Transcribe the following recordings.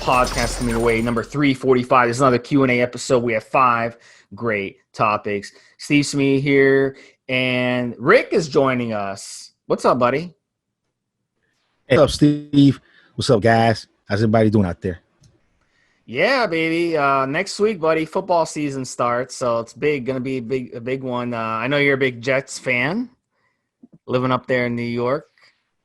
podcast coming away, number 345. There's another Q&A episode. We have 5 great topics. Steve Smee here, and Rick is joining us. What's up, buddy? Hey, what's up, Steve? What's up, guys? How's everybody doing out there? Yeah, baby. Next week, buddy, football season starts, so it's gonna be a big one. I know you're a big Jets fan, living up there in New York.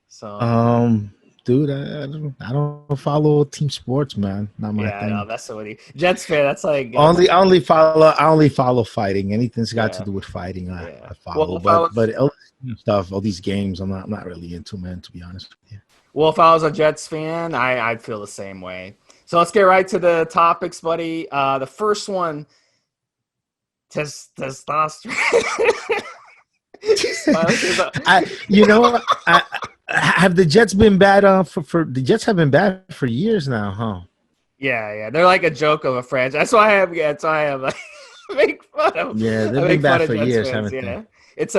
So, dude, I don't follow team sports, man. Not my thing. No, that's what Jets fan. That's like I only follow fighting. Anything's got to do with fighting, I follow. But all this stuff, all these games, I'm not really into, man. To be honest with you. Well, if I was a Jets fan, I'd feel the same way. So let's get right to the topics, buddy. The first one, testosterone. Have the Jets been bad for the Jets have been bad for years now, huh? Yeah. They're like a joke of a franchise. That's why I have like, make fun of. Yeah, they've been bad for years, haven't they? It's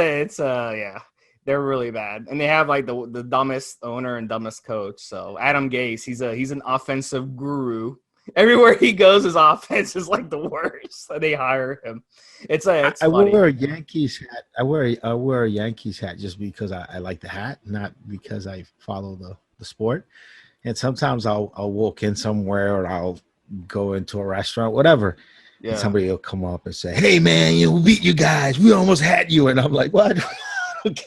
they're really bad, and they have like the dumbest owner and dumbest coach. So Adam Gase, he's an offensive guru. Everywhere he goes, his offense is like the worst. So they hire him. I wear a Yankees hat. I wear a Yankees hat just because I like the hat, not because I follow the sport. And sometimes I'll walk in somewhere or I'll go into a restaurant, whatever. Yeah. And somebody will come up and say, "Hey man, we beat you guys. We almost had you." And I'm like, "What?" Okay.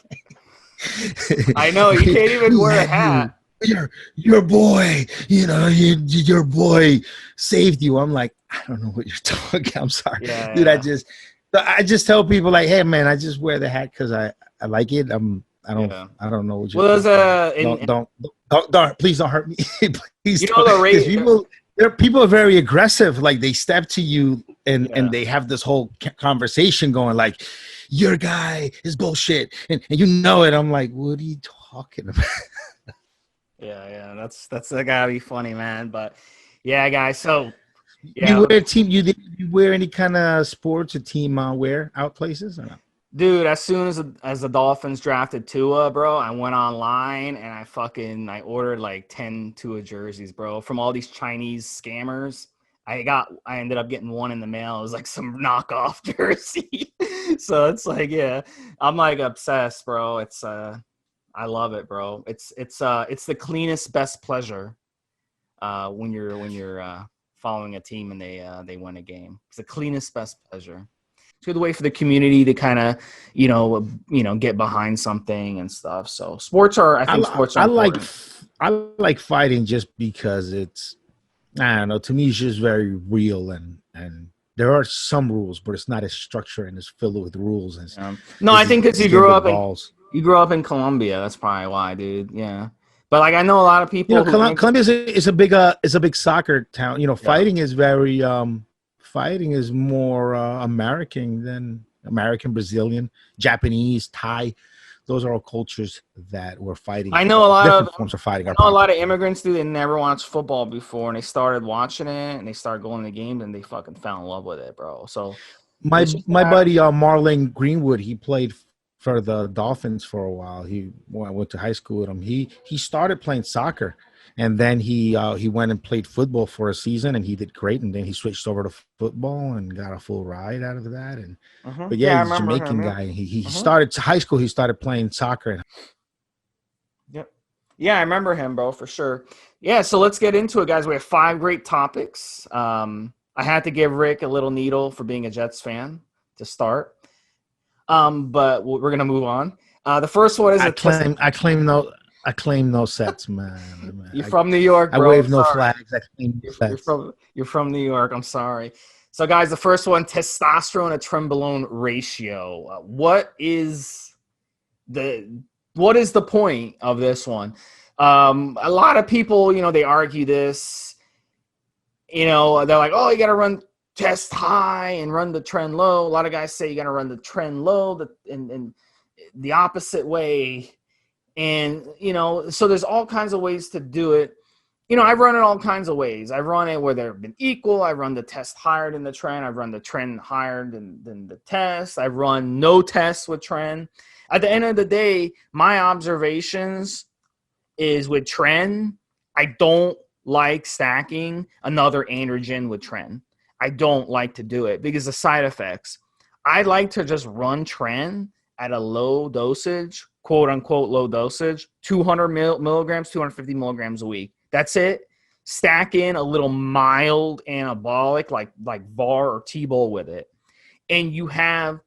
I know you can't even wear a hat. Your boy, your boy saved you. I'm like, I don't know what you're talking. I'm sorry, dude. Yeah. I just tell people like, hey man, I just wear the hat because I like it. I don't know what you're. Well, don't please don't hurt me. Please don't. People are very aggressive. Like they step to you and they have this whole conversation going like, your guy is bullshit, and you know it. I'm like, what are you talking about? Yeah, that's gotta be funny, man. But yeah, guys. So you wear any kind of sports or team wear out places or not? Dude, as soon as the Dolphins drafted Tua, bro, I went online and I ordered like 10 Tua jerseys, bro, from all these Chinese scammers. I ended up getting one in the mail. It was like some knockoff jersey. So it's like, yeah, I'm like obsessed, bro. It's I love it, bro. It's the cleanest, best pleasure when you're following a team and they win a game. It's the cleanest, best pleasure. It's a good way for the community to kind of, get behind something and stuff. So sports are I like fighting just because it's, I don't know, to me it's just very real and there are some rules, but it's not as structured and it's filled with rules. I think because you grew up in Colombia, that's probably why, dude. Yeah, but like I know a lot of people. Colombia is a big soccer town. Fighting is very fighting is more American than Brazilian, Japanese, Thai. Those are all cultures that were fighting. I know a lot of forms of fighting. I know a lot of immigrants do. They never watched football before, and they started watching it, and they started going to games, and they fucking fell in love with it, bro. So my buddy Marlon Greenwood, he played for the Dolphins for a while. I went to high school with him. He started playing soccer, and then he went and played football for a season, and he did great. And then he switched over to football and got a full ride out of that. And but he's a Jamaican guy. He started high school. He started playing soccer. Yep. Yeah, I remember him, bro, for sure. Yeah, so let's get into it, guys. We have 5 great topics. I had to give Rick a little needle for being a Jets fan to start. But we're gonna move on. The first one is I claim no sets, man. You're from New York, bro. I wave no flags. I claim no sets. You're from New York. I'm sorry. So, guys, the first one: testosterone to trenbolone ratio. What is the point of this one? A lot of people, they argue this. They're like, "Oh, you got to run test high and run the trend low." A lot of guys say you got to run the trend low, and the opposite way. And, so there's all kinds of ways to do it. I run it all kinds of ways. I run it where they've been equal. I run the test higher than the trend. I run the trend higher than the test. I run no tests with trend. At the end of the day, my observations is with trend, I don't like stacking another androgen with tren. I don't like to do it because the side effects. I like to just run tren at a low dosage, quote unquote low dosage, 200 milligrams, 250 milligrams a week. That's it. Stack in a little mild anabolic like VAR or T-Bol with it, and you have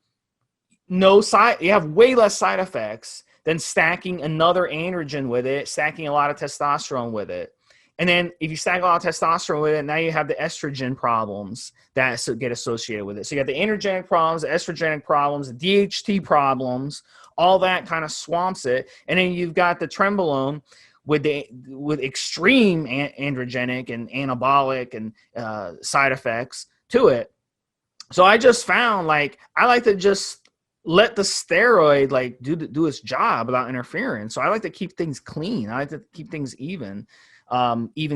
you have way less side effects than stacking another androgen with it, stacking a lot of testosterone with it. And then if you stack a lot of testosterone with it, now you have the estrogen problems that get associated with it. So you got the androgenic problems, the estrogenic problems, the DHT problems, all that kind of swamps it. And then you've got the trenbolone with extreme androgenic and anabolic and side effects to it. So I just found I like to just let the steroid do its job without interference. So I like to keep things clean. I like to keep things even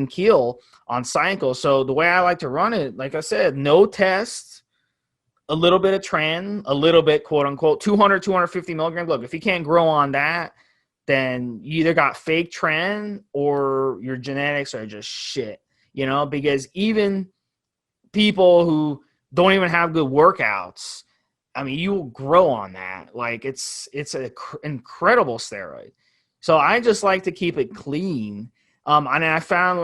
keel on cycle. So the way I like to run it, like I said, no tests, a little bit of tren, a little bit, quote unquote, 200, 250 milligrams. Look, if you can't grow on that, then you either got fake tren or your genetics are just shit, because even people who don't even have good workouts, I mean, you will grow on that. It's an incredible steroid. So I just like to keep it clean. And I found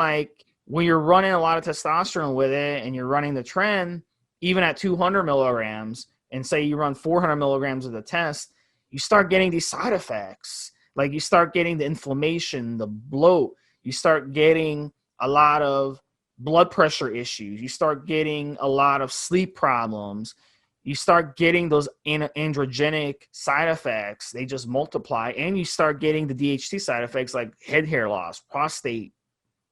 when you're running a lot of testosterone with it and you're running the tren, even at 200 milligrams, and say you run 400 milligrams of the test, you start getting these side effects. You start getting the inflammation, the bloat. You start getting a lot of blood pressure issues. You start getting a lot of sleep problems. You start getting those androgenic side effects. They just multiply. And you start getting the DHT side effects like head hair loss, prostate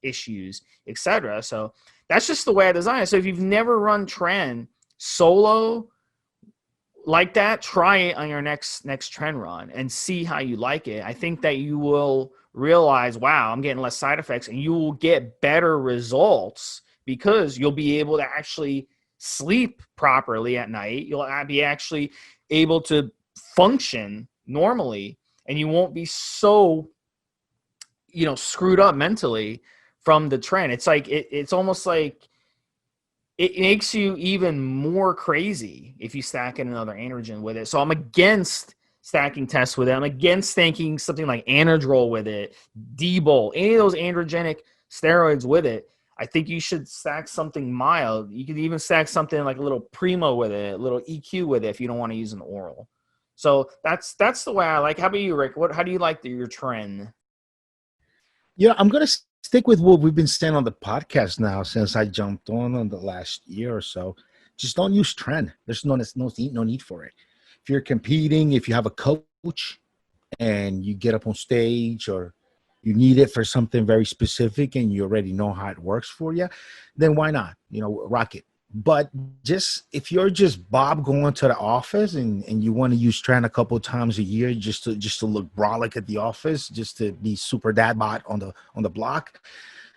issues, etc. So that's just the way I design it. So if you've never run tren solo like that, try it on your next tren run and see how you like it. I think that you will realize, wow, I'm getting less side effects, and you will get better results because you'll be able to actually sleep properly at night. You'll be actually able to function normally, and you won't be so screwed up mentally from the tren. It's it's almost like it makes you even more crazy if you stack in another androgen with it. So I'm against stacking tests with it. I'm against stacking something like Anadrol with it, D-Bol, any of those androgenic steroids with it. I think you should stack something mild. You could even stack something like a little Primo with it, a little EQ with it if you don't want to use an oral. So that's the way I like. How about you, Rick? How do you like your tren? Yeah, I'm going to stick with what we've been saying on the podcast now since I jumped on the last year or so. Just don't use tren. There's no need for it. If you're competing, if you have a coach and you get up on stage or you need it for something very specific and you already know how it works for you, then why not? Rock it. But just if you're just Bob going to the office and you want to use tren a couple of times a year just to look brolic at the office, just to be super dad bod on the block,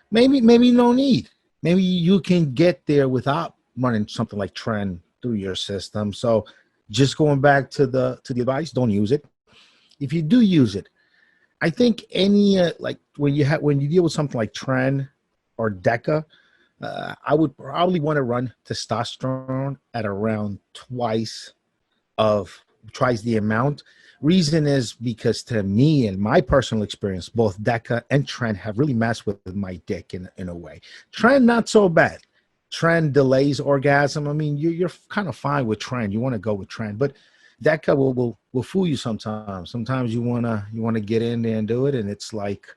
maybe no need. Maybe you can get there without running something like tren through your system. So just going back to the advice, don't use it. If you do use it, I think any when you deal with something like tren or DECA, I would probably want to run testosterone at around twice the amount. Reason is because to me, in my personal experience, both DECA and tren have really messed with my dick in a way. Tren, not so bad. Tren delays orgasm. I mean, you're kind of fine with tren. You want to go with tren, but DECA will fool you sometimes. Sometimes you wanna get in there and do it, and it's like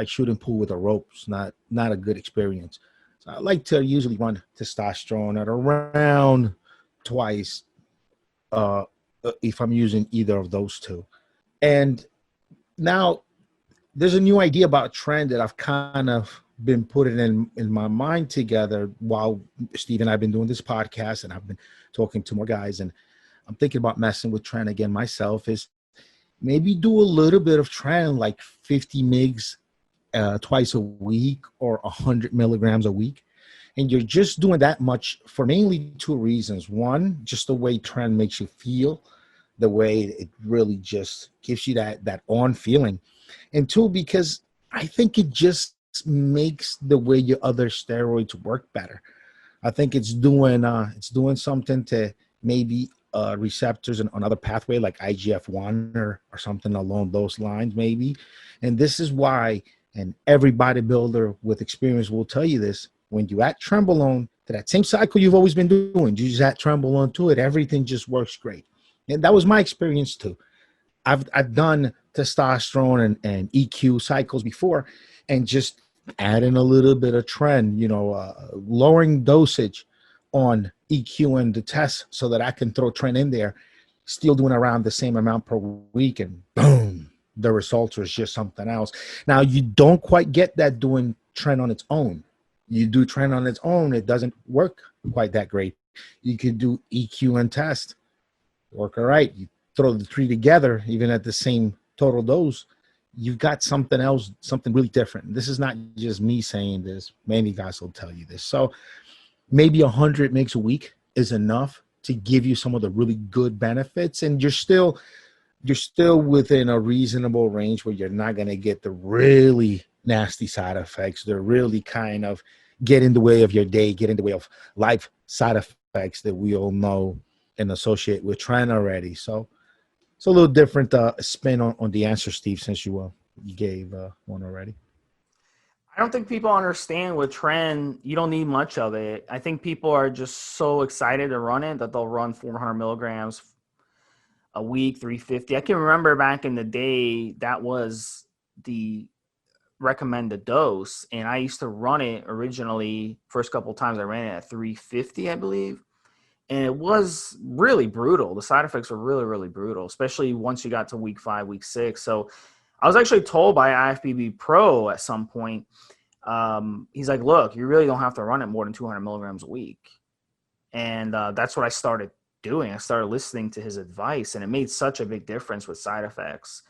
shooting pool with a rope. It's not a good experience. So I like to usually run testosterone at around twice if I'm using either of those two. And now there's a new idea about tren that I've kind of been putting in my mind together while Steve and I've been doing this podcast, and I've been talking to more guys, and I'm thinking about messing with tren again myself, is maybe do a little bit of tren, like 50 mgs twice a week or 100 milligrams a week. And you're just doing that much for mainly two reasons. One, just the way tren makes you feel, the way it really just gives you that on feeling. And two, because I think it just makes the way your other steroids work better. I think it's doing something to maybe receptors on other pathway like IGF-1 or something along those lines maybe. And this is why, and every bodybuilder with experience will tell you this, when you add Trenbolone to that same cycle you've always been doing, you just add Trenbolone to it, everything just works great. And that was my experience too. I've done testosterone and EQ cycles before, and just adding a little bit of trend, lowering dosage on EQ and the test so that I can throw trend in there, still doing around the same amount per week, and boom, the results was just something else. Now, you don't quite get that doing trend on its own. You do trend on its own, it doesn't work quite that great. You could do EQ and test, work all right. You throw the three together, even at the same total dose, you've got something else, something really different. This is not just me saying this. Many guys will tell you this. So maybe 100 mgs a week is enough to give you some of the really good benefits, and you're still within a reasonable range where you're not going to get the really nasty side effects. They're really kind of get in the way of your day, get in the way of life side effects that we all know and associate with tren already. So it's a little different spin on the answer, Steve, since you gave one already. I don't think people understand with tren, you don't need much of it. I think people are just so excited to run it that they'll run 400 milligrams a week, 350. I can remember back in the day, that was the recommended dose. And I used to run it originally, first couple of times I ran it at 350, I believe. And it was really brutal. The side effects were really, really brutal, especially once you got to week 5, week 6. So I was actually told by IFBB Pro at some point, he's like, look, you really don't have to run it more than 200 milligrams a week. And that's what I started doing. I started listening to his advice, and it made such a big difference with side effects.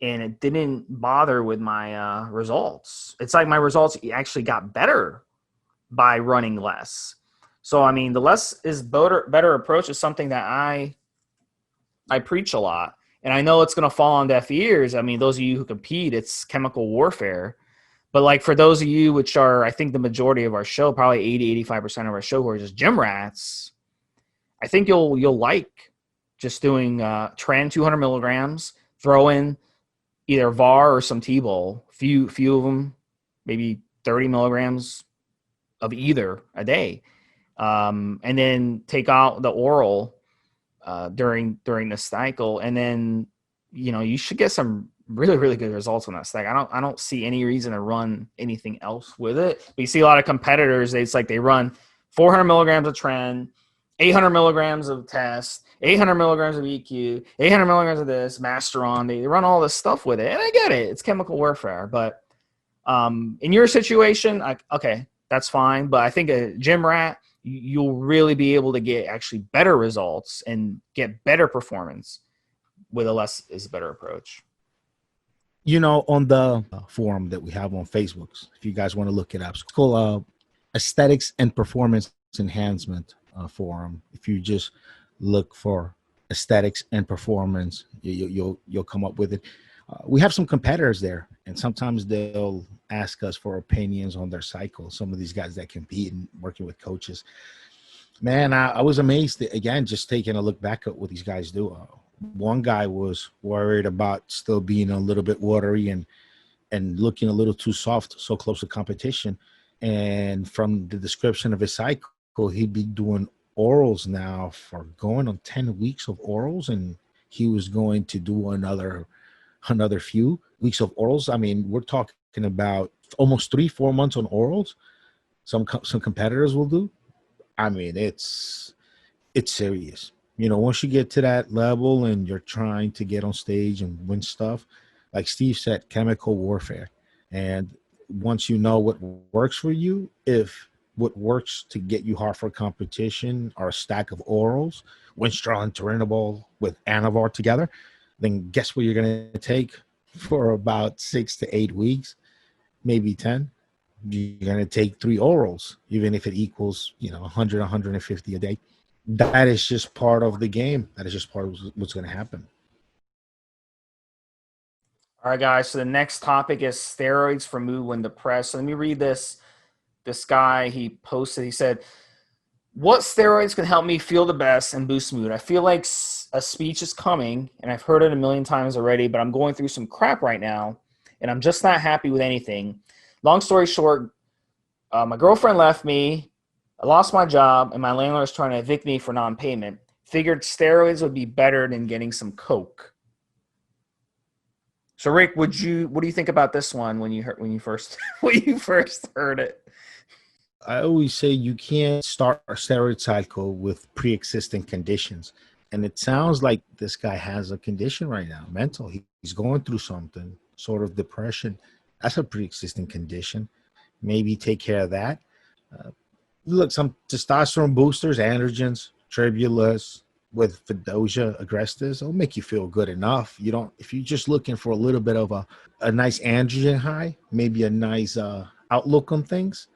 And it didn't bother with my results. It's like my results actually got better by running less. So, I mean, the less is better approach is something that I preach a lot. And I know it's going to fall on deaf ears. I mean, those of you who compete, it's chemical warfare. But like for those of you, which are, I think the majority of our show, probably 80-85% of our show who are just gym rats, I think you'll like just doing tren 200 milligrams, throw in either VAR or some T-Bol, few of them, maybe 30 milligrams of either a day. And then take out the oral during the cycle, and then you should get some really, really good results on that stack. I don't see any reason to run anything else with it. But you see a lot of competitors, it's like they run 400 milligrams of tren, 800 milligrams of test, 800 milligrams of EQ, 800 milligrams of this, Masteron. They run all this stuff with it, and I get it. It's chemical warfare. But in your situation, okay, that's fine. But I think a gym rat, you'll really be able to get actually better results and get better performance with a less is better approach. On the forum that we have on Facebook, if you guys want to look it up, it's called Aesthetics and Performance Enhancement Forum. If you just look for aesthetics and performance, you'll come up with it. We have some competitors there, and sometimes they'll ask us for opinions on their cycle. Some of these guys that compete and working with coaches, man, I was amazed again, just taking a look back at what these guys do. One guy was worried about still being a little bit watery and looking a little too soft, so close to competition. And from the description of his cycle, he'd be doing orals now for going on 10 weeks of orals, and he was going to do another few weeks of orals. I mean, we're talking about almost 3-4 months on orals. Some competitors will do. I mean, it's serious. Once you get to that level and you're trying to get on stage and win stuff, like Steve said, chemical warfare. And once you know what works for you, if what works to get you hard for competition are a stack of orals, Winstrol and Turinabol with Anavar together, then guess what you're going to take for about 6 to 8 weeks, maybe 10. You're going to take 3 orals, even if it equals 100, 150 a day. That is just part of the game. That is just part of what's going to happen. All right, guys. So the next topic is steroids for mood when depressed. So let me read this. This guy, he posted, he said, what steroids can help me feel the best and boost mood? I feel like a speech is coming, and I've heard it a million times already, but I'm going through some crap right now, and I'm just not happy with anything. Long story short, my girlfriend left me, I lost my job, and my landlord is trying to evict me for non-payment. Figured steroids would be better than getting some coke. So Rick, what do you think about this one when you first heard it? I always say you can't start a steroid cycle with pre-existing conditions. And it sounds like this guy has a condition right now, mental. He's going through something, sort of depression. That's a pre-existing condition. Maybe take care of that. Look, some testosterone boosters, androgens, tribulus, with Fedosia agrestis, it'll make you feel good enough. You don't, if you're just looking for a little bit of a nice androgen high, maybe a nice outlook on things.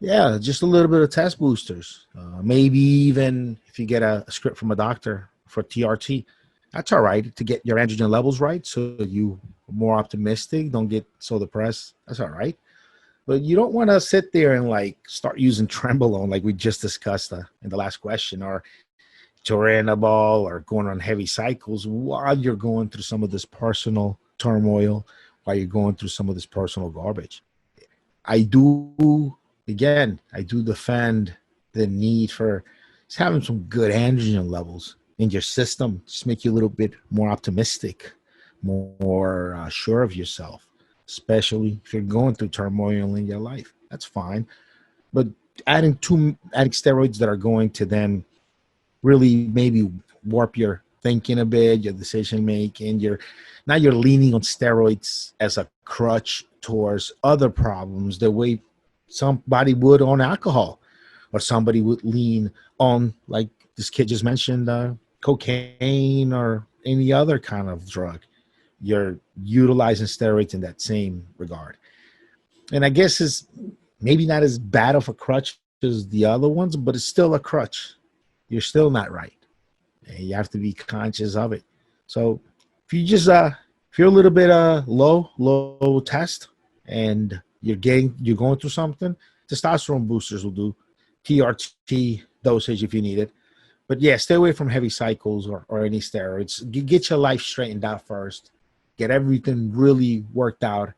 Yeah, just a little bit of test boosters. Maybe even if you get a script from a doctor for TRT, that's all right to get your androgen levels right, so you are more optimistic, don't get so depressed. That's all right. But you don't want to sit there and like start using Trenbolone like we just discussed in the last question, or Turinabol, or going on heavy cycles while you're going through some of this personal turmoil, while you're going through some of this personal garbage. I do defend the need for just having some good androgen levels in your system. Just make you a little bit more optimistic, more sure of yourself, especially if you're going through turmoil in your life. That's fine. But adding steroids that are going to then really maybe warp your thinking a bit, your decision making, you're leaning on steroids as a crutch towards other problems the way somebody would on alcohol, or somebody would lean on, like this kid just mentioned, cocaine or any other kind of drug. You're utilizing steroids in that same regard. And I guess it's maybe not as bad of a crutch as the other ones, but it's still a crutch. You're still not right. And you have to be conscious of it. So if you just if you're a little bit low test and you're going through something, testosterone boosters will do. TRT dosage if you need it. But yeah, stay away from heavy cycles or any steroids. Get your life straightened out first. Get everything really worked out,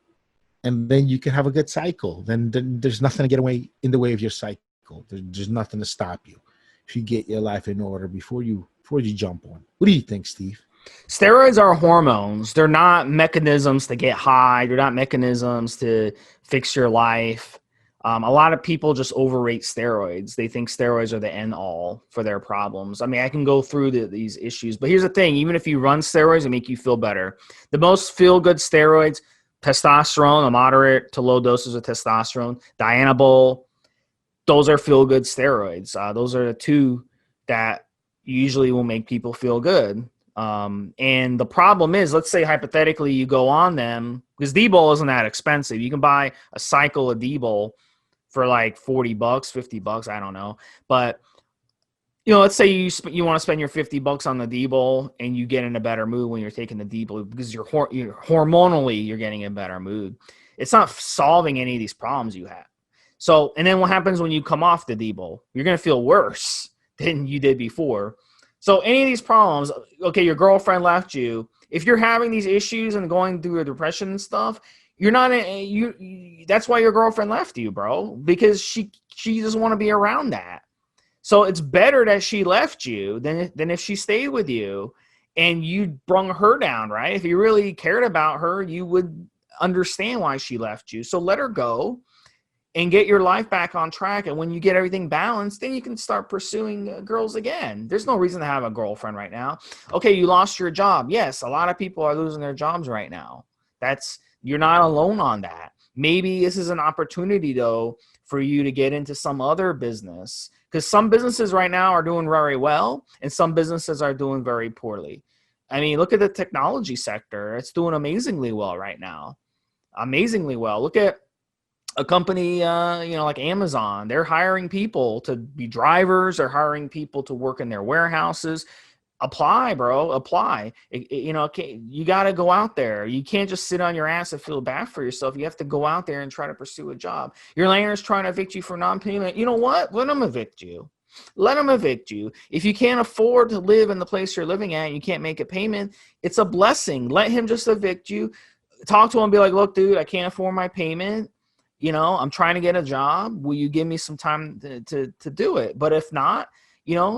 and then you can have a good cycle. Then there's nothing to get in the way of your cycle. There's nothing to stop you if you get your life in order before you jump on. What do you think, Steve? Steroids are hormones. They're not mechanisms to get high. They're not mechanisms to fix your life. A lot of people just overrate steroids. They think steroids are the end all for their problems. I mean, I can go through these issues, but here's the thing. Even if you run steroids, they make you feel better. The most feel-good steroids, testosterone, a moderate to low doses of testosterone, Dianabol, those are feel-good steroids. Those are the two that usually will make people feel good. And the problem is, let's say hypothetically you go on them, because D-Bol isn't that expensive. You can buy a cycle of D-Bol for like $40, $50, I don't know. But, you know, let's say you want to spend your $50 on the D-Bol and you get in a better mood when you're taking the D-Bol because you're hormonally, you're getting in a better mood. It's not solving any of these problems you have. So, and then what happens when you come off the D-Bol? You're going to feel worse than you did before. So any of these problems, okay, your girlfriend left you. If you're having these issues and going through a depression and stuff, you're not that's why your girlfriend left you, bro, because she doesn't want to be around that. So it's better that she left you than if she stayed with you and you brung her down, right? If you really cared about her, you would understand why she left you. So let her go and get your life back on track. And when you get everything balanced, then you can start pursuing girls again. There's no reason to have a girlfriend right now. Okay, you lost your job. Yes, a lot of people are losing their jobs right now. You're not alone on that. Maybe this is an opportunity, though, for you to get into some other business, because some businesses right now are doing very well and some businesses are doing very poorly. I mean, look at the technology sector. It's doing amazingly well right now. Amazingly well. Look at a company, like Amazon. They're hiring people to be drivers. They're hiring people to work in their warehouses. apply, bro. Apply. You got to go out there. You can't just sit on your ass and feel bad for yourself. You have to go out there and try to pursue a job. Your landlord's trying to evict you for non-payment. You know what? Let them evict you. Let them evict you. If you can't afford to live in the place you're living at, and you can't make a payment, it's a blessing. Let him just evict you. Talk to him and be like, look, dude, I can't afford my payment. I'm trying to get a job. Will you give me some time to do it? But if not,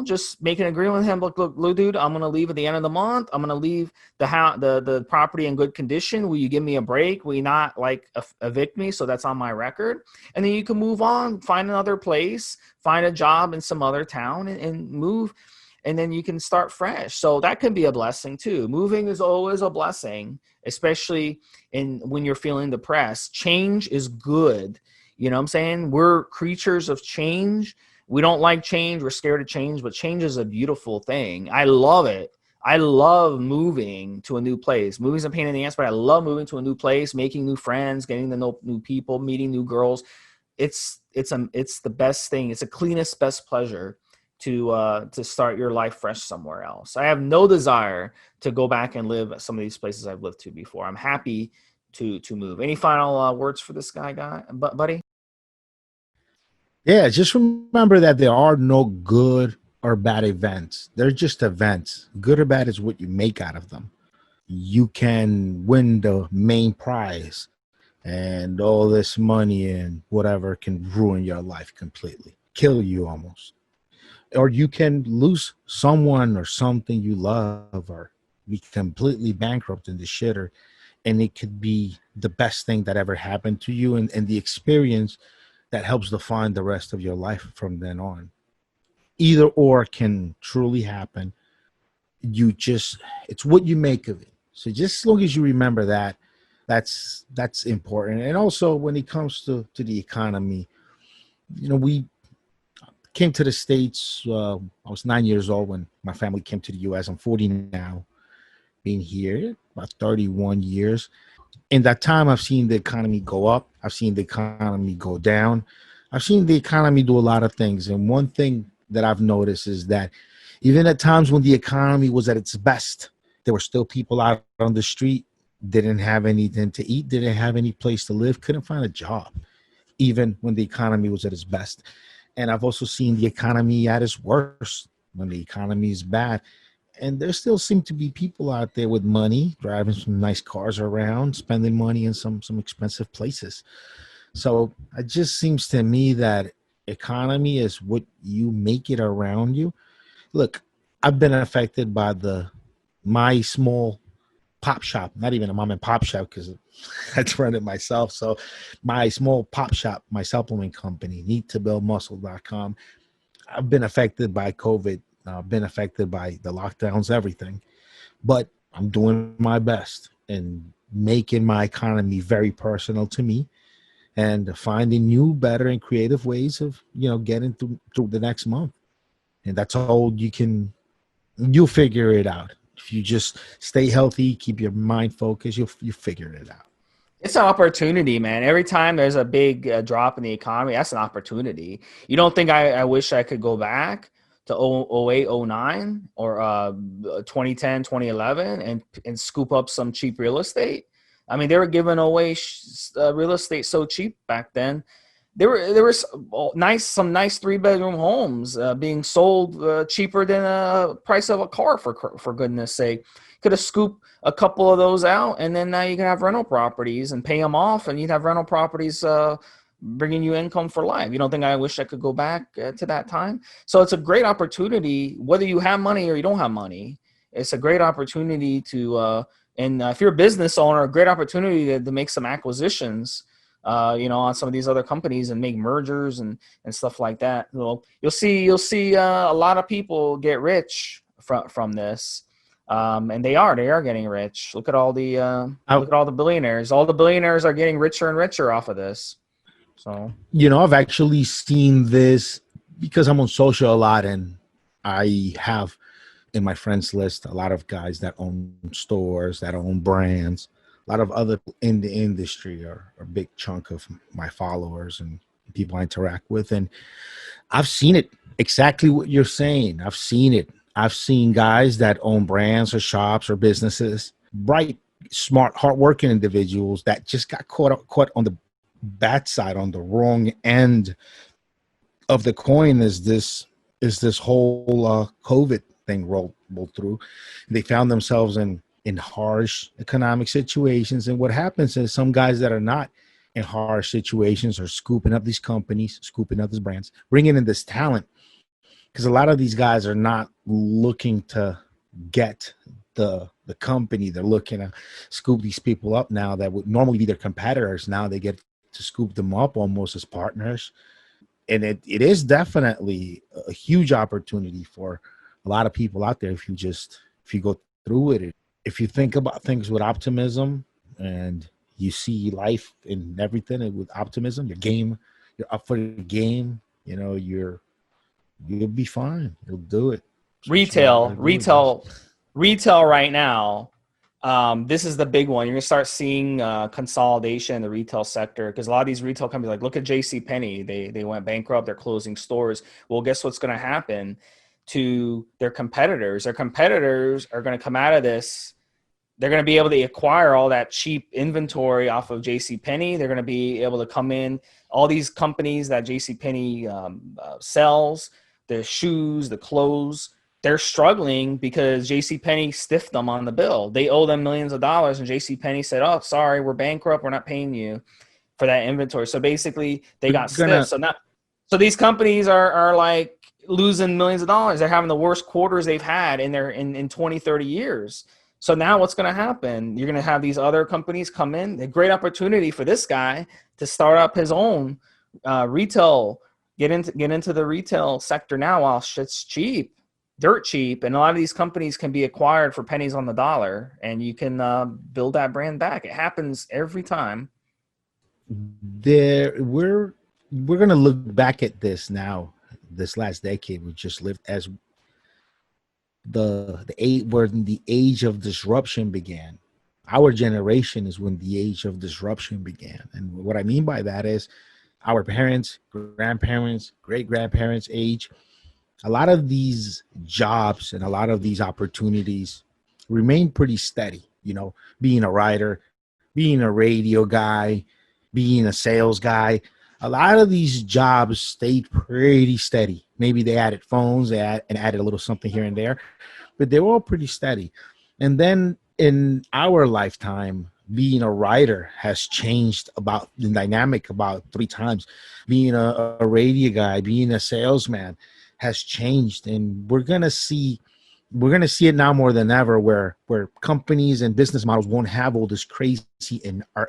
just make an agreement with him. Look, dude, I'm going to leave at the end of the month. I'm going to leave the property in good condition. Will you give me a break? Will you not evict me? So that's on my record. And then you can move on, find another place, find a job in some other town and move. And then you can start fresh. So that can be a blessing too. Moving is always a blessing, especially when you're feeling depressed. Change is good. You know what I'm saying? We're creatures of change. We don't like change. We're scared of change, but change is a beautiful thing. I love it. I love moving to a new place. Moving's a pain in the ass, but I love moving to a new place, making new friends, getting to know new people, meeting new girls. It's the best thing. It's the cleanest, best pleasure to start your life fresh somewhere else. I have no desire to go back and live at some of these places I've lived to before. I'm happy to move. Any final words for this guy, buddy? Yeah, just remember that there are no good or bad events. They're just events. Good or bad is what you make out of them. You can win the main prize, and all this money and whatever can ruin your life completely, kill you almost. Or you can lose someone or something you love, or be completely bankrupt in the shitter, and it could be the best thing that ever happened to you, and the experience that helps define the rest of your life from then on. Either or can truly happen. It's what you make of it. So just as long as you remember that, that's important. And also when it comes to the economy, we came to the States. I was 9 years old when my family came to the US. I'm 40 now, being here about 31 years. In that time, I've seen the economy go up. I've seen the economy go down. I've seen the economy do a lot of things. And one thing that I've noticed is that even at times when the economy was at its best, there were still people out on the street, didn't have anything to eat, didn't have any place to live, couldn't find a job, even when the economy was at its best. And I've also seen the economy at its worst, when the economy is bad. And there still seem to be people out there with money, driving some nice cars around, spending money in some expensive places. So it just seems to me that economy is what you make it around you. Look, I've been affected by my small pop shop, not even a mom and pop shop because that's run it myself. So my small pop shop, my supplement company, needtobuildmuscle.com. I've been affected by COVID. Been affected by the lockdowns, everything, but I'm doing my best and making my economy very personal to me, and finding new, better, and creative ways of getting through the next month. And that's all you'll figure it out if you just stay healthy, keep your mind focused. You figure it out. It's an opportunity, man. Every time there's a big drop in the economy, that's an opportunity. You don't think I wish I could go back to 08, 09 or 2010, 2011 and scoop up some cheap real estate? I mean, they were giving away real estate so cheap back then. There were some nice 3-bedroom homes being sold cheaper than the price of a car, for goodness sake. Could have scooped a couple of those out, and then now you can have rental properties and pay them off, and you'd have rental properties bringing you income for life. You don't think I wish I could go back to that time? So it's a great opportunity, whether you have money or you don't have money. It's a great opportunity to, and if you're a business owner, a great opportunity to make some acquisitions, on some of these other companies and make mergers and stuff like that. Well, you'll see a lot of people get rich from this. And they are getting rich. Look at all the billionaires. All the billionaires are getting richer and richer off of this. So, I've actually seen this because I'm on social a lot, and I have in my friends list a lot of guys that own stores, that own brands. A lot of other in the industry are a big chunk of my followers and people I interact with. And I've seen it exactly what you're saying. I've seen it. I've seen guys that own brands or shops or businesses, bright, smart, hardworking individuals that just got caught on the bad side, on the wrong end of the coin. Is this whole COVID thing rolled through? They found themselves in harsh economic situations, and what happens is some guys that are not in harsh situations are scooping up these companies, scooping up these brands, bringing in this talent, because a lot of these guys are not looking to get the company. They're looking to scoop these people up now that would normally be their competitors. Now they get to scoop them up almost as partners. And it is definitely a huge opportunity for a lot of people out there if you go through with it. If you think about things with optimism and you see life in everything and with optimism, you're up for the game, you'll be fine. You'll do it. Retail right now. This is the big one. You're gonna start seeing consolidation in the retail sector, because a lot of these retail companies, like look at JCPenney, they went bankrupt. They're closing stores. Well, guess what's going to happen to their competitors? Their competitors are going to come out of this. They're going to be able to acquire all that cheap inventory off of JCPenney. They're going to be able to come in, all these companies that JCPenney sells, the shoes, the clothes, they're struggling because JCPenney stiffed them on the bill. They owe them millions of dollars, and JCPenney said, oh, sorry, we're bankrupt. We're not paying you for that inventory. So basically they got stiffed. So these companies are like losing millions of dollars. They're having the worst quarters they've had in 20, 30 years. So now what's going to happen? You're going to have these other companies come in. A great opportunity for this guy to start up his own retail, get into the retail sector now while shit's cheap, dirt cheap. And a lot of these companies can be acquired for pennies on the dollar, and you can build that brand back. It happens every time. We're going to look back at this now, this last decade we just lived, as when the age of disruption began. Our generation is when the age of disruption began. And what I mean by that is our parents, grandparents, great-grandparents' age, a lot of these jobs and a lot of these opportunities remain pretty steady. Being a writer, being a radio guy, being a sales guy, a lot of these jobs stayed pretty steady. Maybe they added phones, and added a little something here and there, but they were all pretty steady. And then in our lifetime, being a writer has changed about the dynamic about 3 times. Being a radio guy, being a salesman has changed, and we're gonna see it now more than ever, where companies and business models won't have all this crazy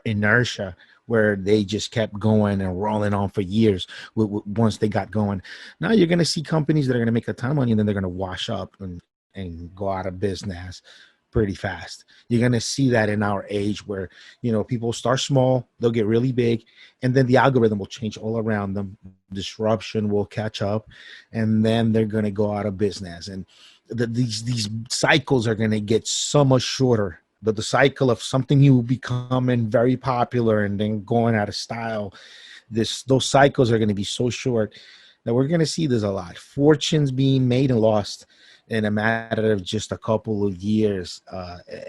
inertia where they just kept going and rolling on for years once they got going. Now you're going to see companies that are going to make a ton of money, and then they're going to wash up and go out of business pretty fast. You're going to see that in our age where, people start small, they'll get really big, and then the algorithm will change all around them. Disruption will catch up, and then they're going to go out of business. And these cycles are going to get so much shorter. But the cycle of something new becoming very popular and then going out of style, those cycles are going to be so short that we're going to see there's a lot. Fortunes being made and lost in a matter of just a couple of years,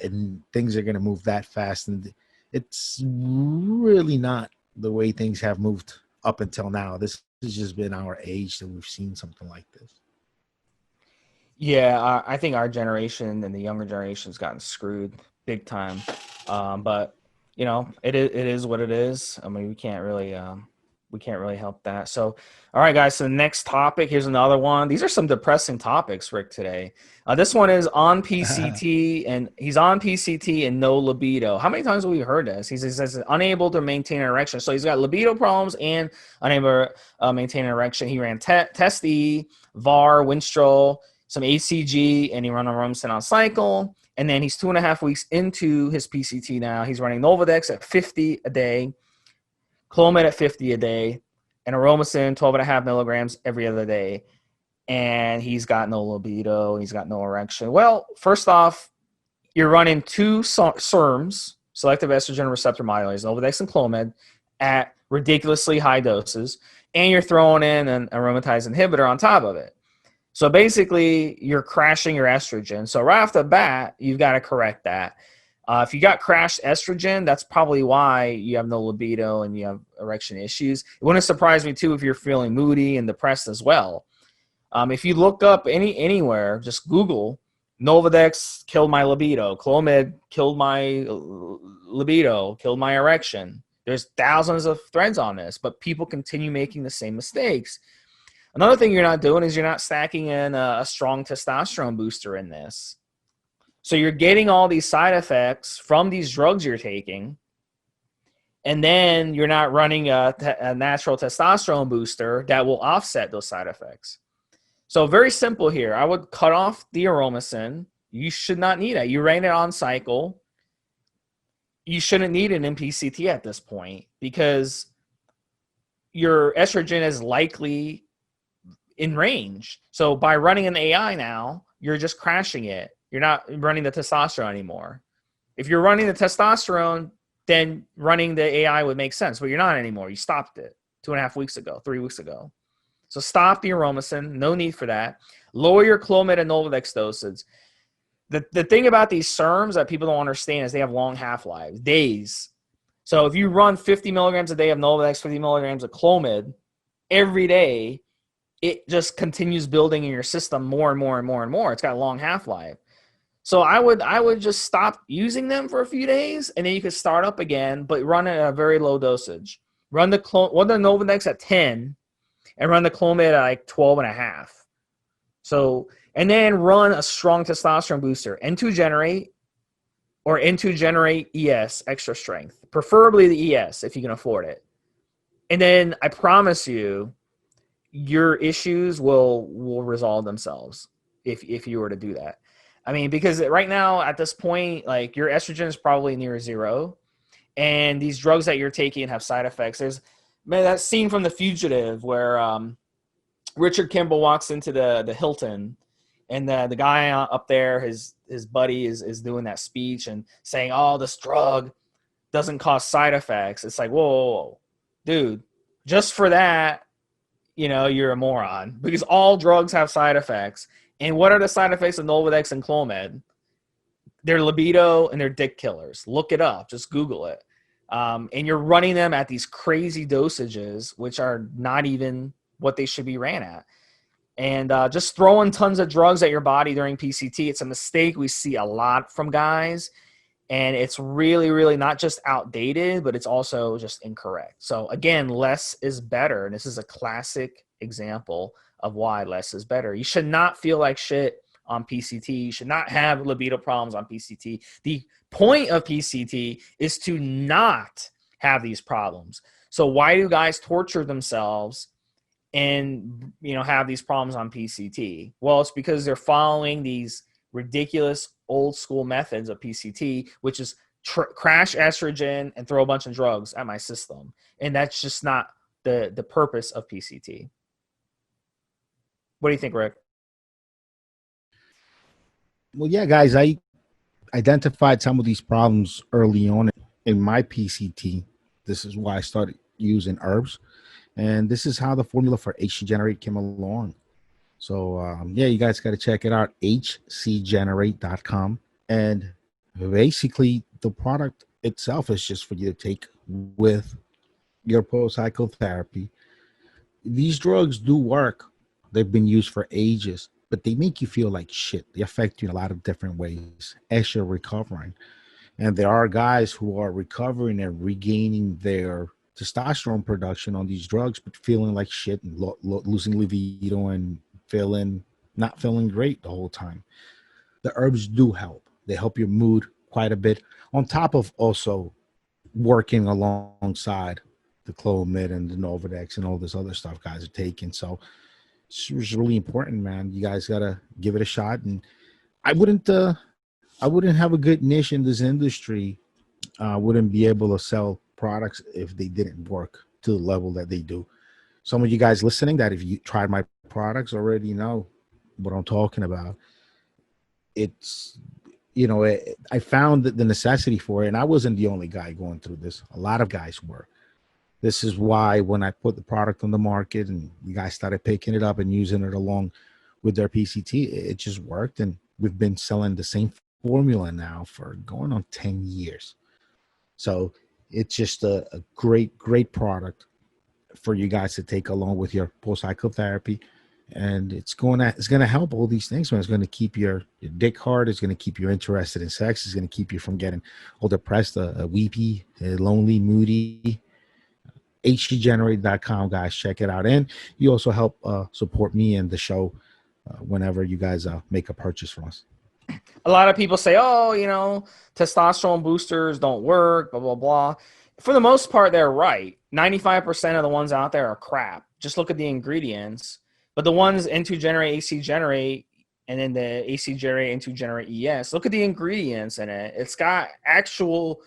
and things are going to move that fast. And it's really not the way things have moved up until now. This has just been our age that we've seen something like this. Yeah, I think our generation and the younger generation's gotten screwed big time, but it is what it is. I mean, we can't really help that. So, all right, guys. So the next topic, here's another one. These are some depressing topics, Rick, today. This one is on PCT, and he's on PCT and no libido. How many times have we heard this? He says unable to maintain an erection. So he's got libido problems and unable to maintain an erection. He ran Test E, VAR, Winstrol, some ACG, and he ran a Rumsen on cycle. And then he's 2.5 weeks into his PCT now. He's running Nolvadex at 50 a day, Clomid at 50 a day, and Aromasin 12.5 milligrams every other day. And he's got no libido. He's got no erection. Well, first off, you're running 2 SERMs, selective estrogen receptor modulators, Nolvadex and Clomid, at ridiculously high doses. And you're throwing in an aromatase inhibitor on top of it. So basically, you're crashing your estrogen. So right off the bat, you've got to correct that. If you got crashed estrogen, that's probably why you have no libido and you have erection issues. It wouldn't surprise me too if you're feeling moody and depressed as well. If you look up anywhere, just Google Nolvadex killed my libido, Clomid killed my libido, killed my erection. There's thousands of threads on this, but people continue making the same mistakes. Another thing you're not doing is you're not stacking in a strong testosterone booster in this. So you're getting all these side effects from these drugs you're taking, and then you're not running a natural testosterone booster that will offset those side effects. So very simple here. I would cut off the Aromasin. You should not need it. You ran it on cycle. You shouldn't need an MPCT at this point because your estrogen is likely in range. So by running an AI now, you're just crashing it. You're not running the testosterone anymore. If you're running the testosterone, then running the AI would make sense, but you're not anymore. You stopped it 2.5 weeks ago, 3 weeks ago. So stop the Aromasin. No need for that. Lower your Clomid and Nolvadex dosage. The thing about these SERMs that people don't understand is they have long half-lives, days. So if you run 50 milligrams a day of Nolvadex, 50 milligrams of Clomid every day, it just continues building in your system more and more and more and more. It's got a long half-life. So I would just stop using them for a few days, and then you could start up again, but run it at a very low dosage. Run the Nolvadex at 10, and run the Clomid at like 12.5. So, and then run a strong testosterone booster, N2 Generate or N2 Generate ES extra strength, preferably the ES if you can afford it. And then I promise you, your issues will resolve themselves if you were to do that. I mean, because right now at this point, like your estrogen is probably near zero, and these drugs that you're taking have side effects. There's that scene from The Fugitive where Richard Kimball walks into the Hilton, and the guy up there, his buddy is doing that speech and saying, "Oh, this drug doesn't cause side effects." It's like, whoa, dude, just for that, you're a moron, because all drugs have side effects. And what are the side effects of Nolvadex and Clomid? They're libido and they're dick killers. Look it up. Just Google it. And you're running them at these crazy dosages, which are not even what they should be ran at. And just throwing tons of drugs at your body during PCT, it's a mistake we see a lot from guys. And it's really, really not just outdated, but it's also just incorrect. So again, less is better. And this is a classic example of why less is better. You should not feel like shit on PCT. You should not have libido problems on PCT. The point of PCT is to not have these problems. So why do guys torture themselves and have these problems on PCT? Well, it's because they're following these ridiculous old school methods of PCT, which is crash estrogen and throw a bunch of drugs at my system. And that's just not the purpose of PCT. What do you think, Rick? Well, yeah, guys, I identified some of these problems early on in my PCT. This is why I started using herbs. And this is how the formula for HC Generate came along. So, yeah, you guys got to check it out, hcgenerate.com. And basically, the product itself is just for you to take with your post-psychotherapy. These drugs do work. They've been used for ages, but they make you feel like shit. They affect you in a lot of different ways as you're recovering. And there are guys who are recovering and regaining their testosterone production on these drugs, but feeling like shit and losing libido and not feeling great the whole time. The herbs do help. They help your mood quite a bit, on top of also working alongside the Clomid and the Nolvadex and all this other stuff guys are taking. So it's really important, man. You guys gotta give it a shot. And I wouldn't have a good niche in this industry. Wouldn't be able to sell products if they didn't work to the level that they do. Some of you guys listening that if you tried my products already know what I'm talking about. It's, I found the necessity for it, and I wasn't the only guy going through this. A lot of guys were. This is why when I put the product on the market and you guys started picking it up and using it along with their PCT. It just worked, and we've been selling the same formula now for going on 10 years. So it's just a great product for you guys to take along with your post-cycle therapy. And it's gonna help all these things, man. It's gonna keep your dick hard. It's gonna keep you interested in sex. It's gonna keep you from getting all depressed, weepy, lonely, moody. HGenerate.com, guys, check it out. And you also help support me and the show whenever you guys make a purchase from us. A lot of people say, oh, testosterone boosters don't work, blah, blah, blah. For the most part, they're right. 95% of the ones out there are crap. Just look at the ingredients. But the ones N2 Generate, AC Generate, and then the AC Generate, N2 Generate ES, look at the ingredients in it. It's got actual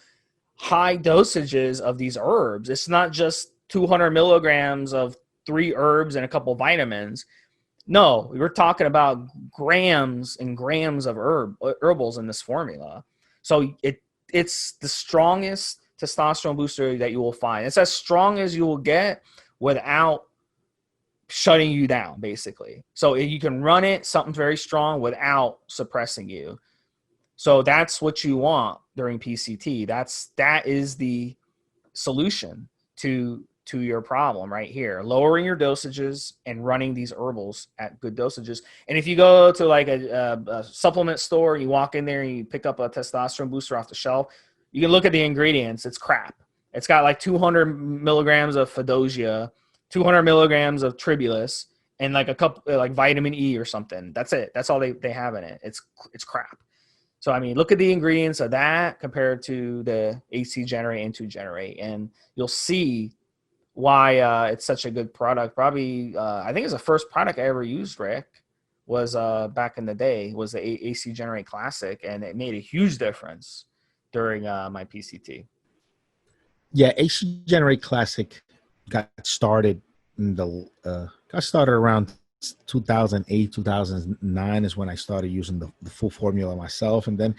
high dosages of these herbs. It's not just 200 milligrams of 3 herbs and a couple vitamins. No, we're talking about grams and grams of herbals in this formula. So it's the strongest testosterone booster that you will find. It's as strong as you will get without shutting you down, basically. So you can run it, something very strong, without suppressing you. So that's what you want during PCT. That is the solution to your problem right here. Lowering your dosages and running these herbals at good dosages. And if you go to like a supplement store, you walk in there and you pick up a testosterone booster off the shelf, you can look at the ingredients. It's crap. It's got like 200 milligrams of Fedosia, 200 milligrams of Tribulus, and like a couple like vitamin E or something. That's it. That's all they have in it. It's crap. So, I mean, look at the ingredients of that compared to the AC Generate, N2 Generate, and you'll see why it's such a good product. Probably, I think it's the first product I ever used, Rick, was back in the day, was the AC Generate Classic, and it made a huge difference during my PCT. Yeah, AC Generate Classic got started around 2008, 2009 is when I started using the full formula myself, and then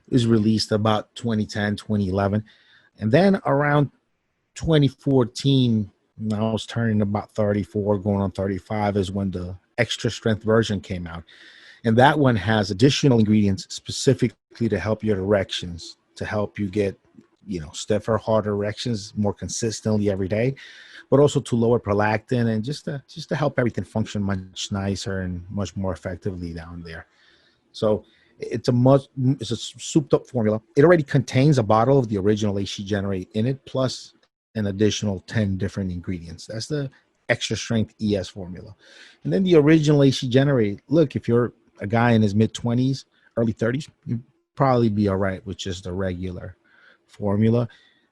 it was released about 2010, 2011, and then around 2014, I was turning about 34, going on 35, is when the extra strength version came out, and that one has additional ingredients specifically to help your erections, to help you get stiffer, harder erections more consistently every day, but also to lower prolactin and just to help everything function much nicer and much more effectively down there. So it's a souped up formula. It already contains a bottle of the original AC Generate in it, plus an additional 10 different ingredients. That's the extra strength ES formula. And then the original AC Generate, look, if you're a guy in his mid-20s, early 30s, you'd probably be all right with just the regular formula.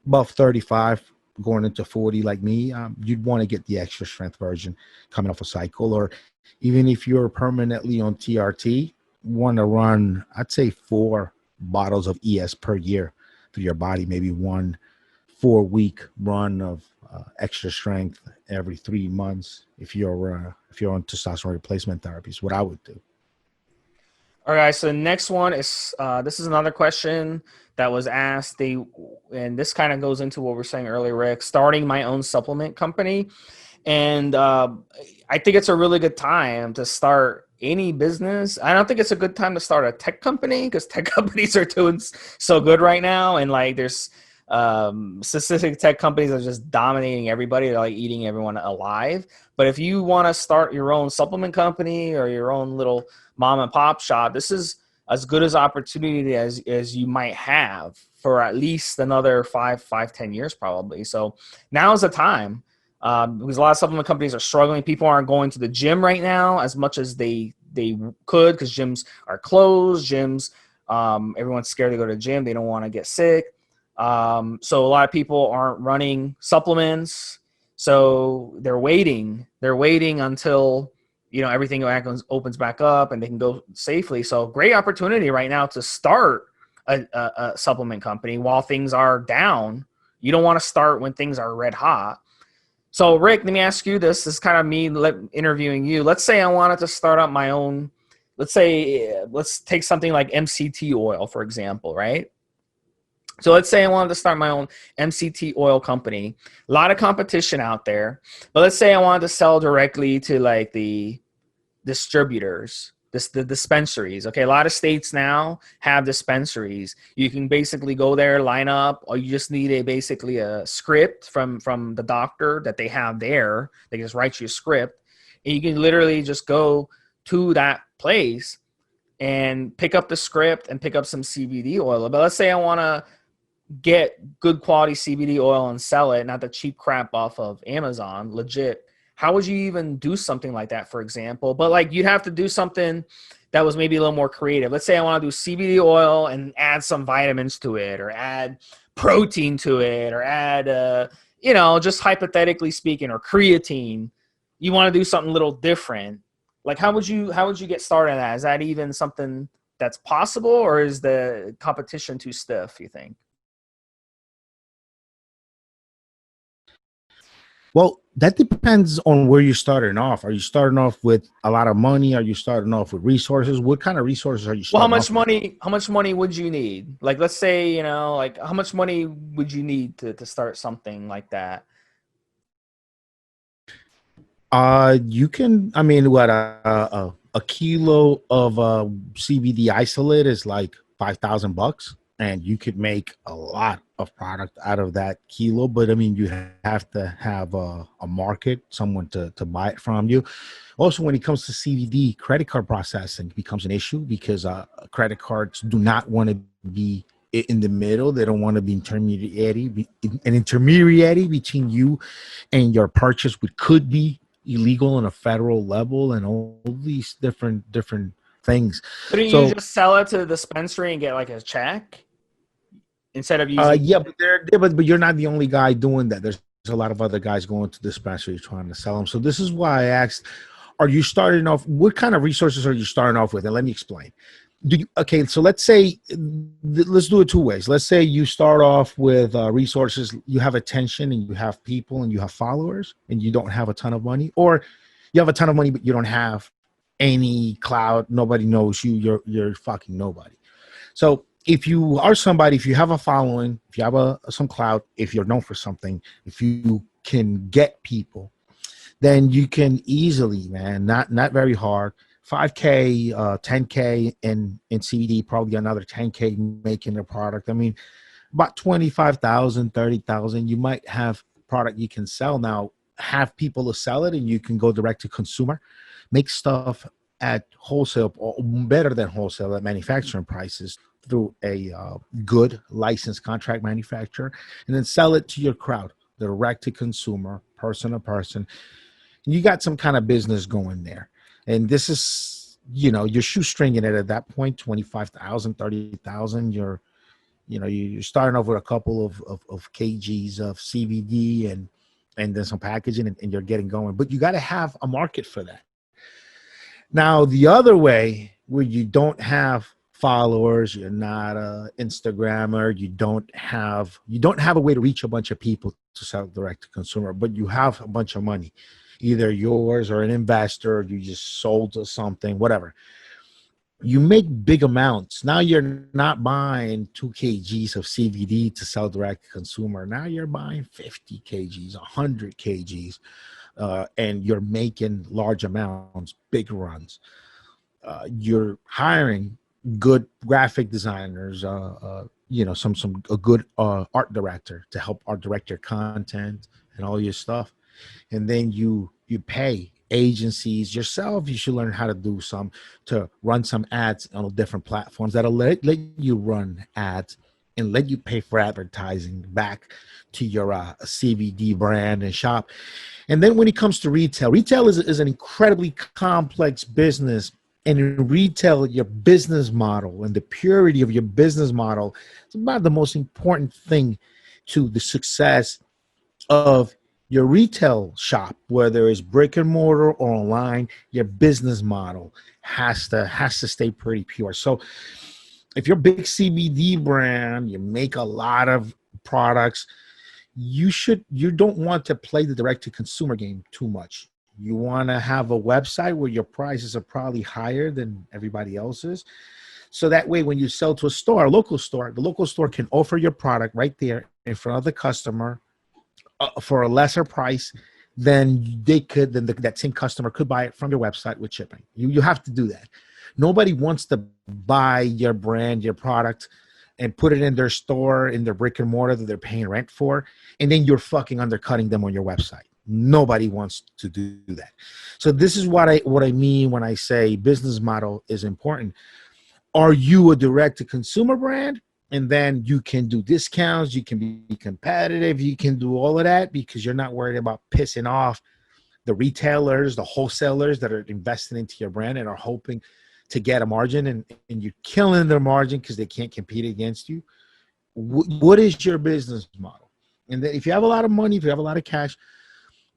Above 35, going into 40 like me, you'd want to get the extra strength version coming off a cycle, or even if you're permanently on TRT, want to run, I'd say 4 bottles of ES per year through your body, maybe 1 4-week run of extra strength every 3 months if you're on testosterone replacement therapy is what I would do. All right, so the next one is this is another question that was asked. And this kind of goes into what we were saying earlier, Rick, starting my own supplement company. And I think it's a really good time to start any business. I don't think it's a good time to start a tech company because tech companies are doing so good right now. And like there's specific tech companies that are just dominating everybody. They're like eating everyone alive. But if you want to start your own supplement company or your own little mom and pop shop, this is as good as opportunity as you might have for at least another 10 years probably. So now is the time because a lot of supplement companies are struggling. People aren't going to the gym right now as much as they could because gyms are closed. Everyone's scared to go to the gym. They don't want to get sick. So a lot of people aren't running supplements. So they're waiting until everything opens back up and they can go safely. So great opportunity right now to start a supplement company while things are down. You don't want to start when things are red hot. So Rick, let me ask you this. This is kind of me interviewing you. Let's say I wanted to start up my own, let's take something like MCT oil, for example, right? So let's say I wanted to start my own MCT oil company. A lot of competition out there. But let's say I wanted to sell directly to like the distributors, the dispensaries. Okay, a lot of states now have dispensaries. You can basically go there, line up, or you just need basically a script from the doctor that they have there. They just write you a script, and you can literally just go to that place and pick up the script and pick up some CBD oil. But let's say I want to get good quality CBD oil and sell it, not the cheap crap off of Amazon, legit. How would you even do something like that, for example? But like you'd have to do something that was maybe a little more creative. Let's say I want to do CBD oil and add some vitamins to it, or add protein to it, or add, just hypothetically speaking, or creatine. You want to do something a little different. Like how would you get started on that? Is that even something that's possible, or is the competition too stiff, you think? Well, that depends on where you're starting off. Are you starting off with a lot of money? Are you starting off with resources? What kind of resources are you Well, starting off with? how much money would you need? Like, let's say, like how much money would you need to start something like that? You can. I mean, what a kilo of CBD isolate is like $5,000, and you could make a lot of product out of that kilo. But I mean, you have to have a market, someone to buy it from you. Also, when it comes to CBD, credit card processing becomes an issue because credit cards do not want to be in the middle. They don't want to be an intermediary between you and your purchase, which could be illegal on a federal level, and all these different things. Couldn't you So just sell it to the dispensary and get like a check instead of using? yeah, but but you're not the only guy doing that. There's a lot of other guys going to dispensaries trying to sell them. So this is why I asked, are you starting off, what kind of resources are you starting off with? And let me explain. Okay, so let's say, let's do it two ways. Let's say you start off with resources, you have attention and you have people and you have followers and you don't have a ton of money, or you have a ton of money but you don't have any clout, nobody knows you, you're fucking nobody. So if you are somebody, if you have a following, if you have some clout, if you're known for something, if you can get people, then you can easily, man, not very hard, 5K, 10K in CBD, probably another 10K making the product. I mean, about 25,000, 30,000, you might have product you can sell now, have people to sell it, and you can go direct to consumer, make stuff at wholesale, or better than wholesale, at manufacturing prices through a good licensed contract manufacturer, and then sell it to your crowd, direct to consumer, person to person. You got some kind of business going there. And this is, you're shoestringing it at that point, 25,000, 30,000. You're starting off with a couple of kgs of CBD and then some packaging, and you're getting going. But you got to have a market for that. Now, the other way, where you don't have followers, you're not a Instagrammer, you don't have a way to reach a bunch of people to sell direct to consumer, but you have a bunch of money, either yours or an investor, or you just sold to something, whatever. You make big amounts. Now you're not buying 2 kgs of CBD to sell direct to consumer. Now you're buying 50 kgs, 100 kgs, and you're making large amounts, big runs. You're hiring good graphic designers, a good art director to help art direct your content and all your stuff. And then you pay agencies yourself. You should learn how to run some ads on different platforms that'll let you run ads and let you pay for advertising back to your CBD brand and shop. And then when it comes to retail is an incredibly complex business. And in retail, your business model and the purity of your business model is about the most important thing to the success of your retail shop, whether it's brick and mortar or online. Your business model has to stay pretty pure. So if you're a big CBD brand, you make a lot of products, you don't want to play the direct to consumer game too much. You want to have a website where your prices are probably higher than everybody else's. So that way, when you sell to a local store, the local store can offer your product right there in front of the customer for a lesser price then that same customer could buy it from your website with shipping. You have to do that. Nobody wants to buy your brand, your product, and put it in their store, in their brick and mortar that they're paying rent for, and then you're fucking undercutting them on your website. Nobody wants to do that. So this is what I mean when I say business model is important. Are you a direct to consumer brand? And then you can do discounts, you can be competitive, you can do all of that because you're not worried about pissing off the retailers, the wholesalers that are investing into your brand and are hoping to get a margin, and you're killing their margin because they can't compete against you. What is your business model? And then if you have a lot of money, if you have a lot of cash,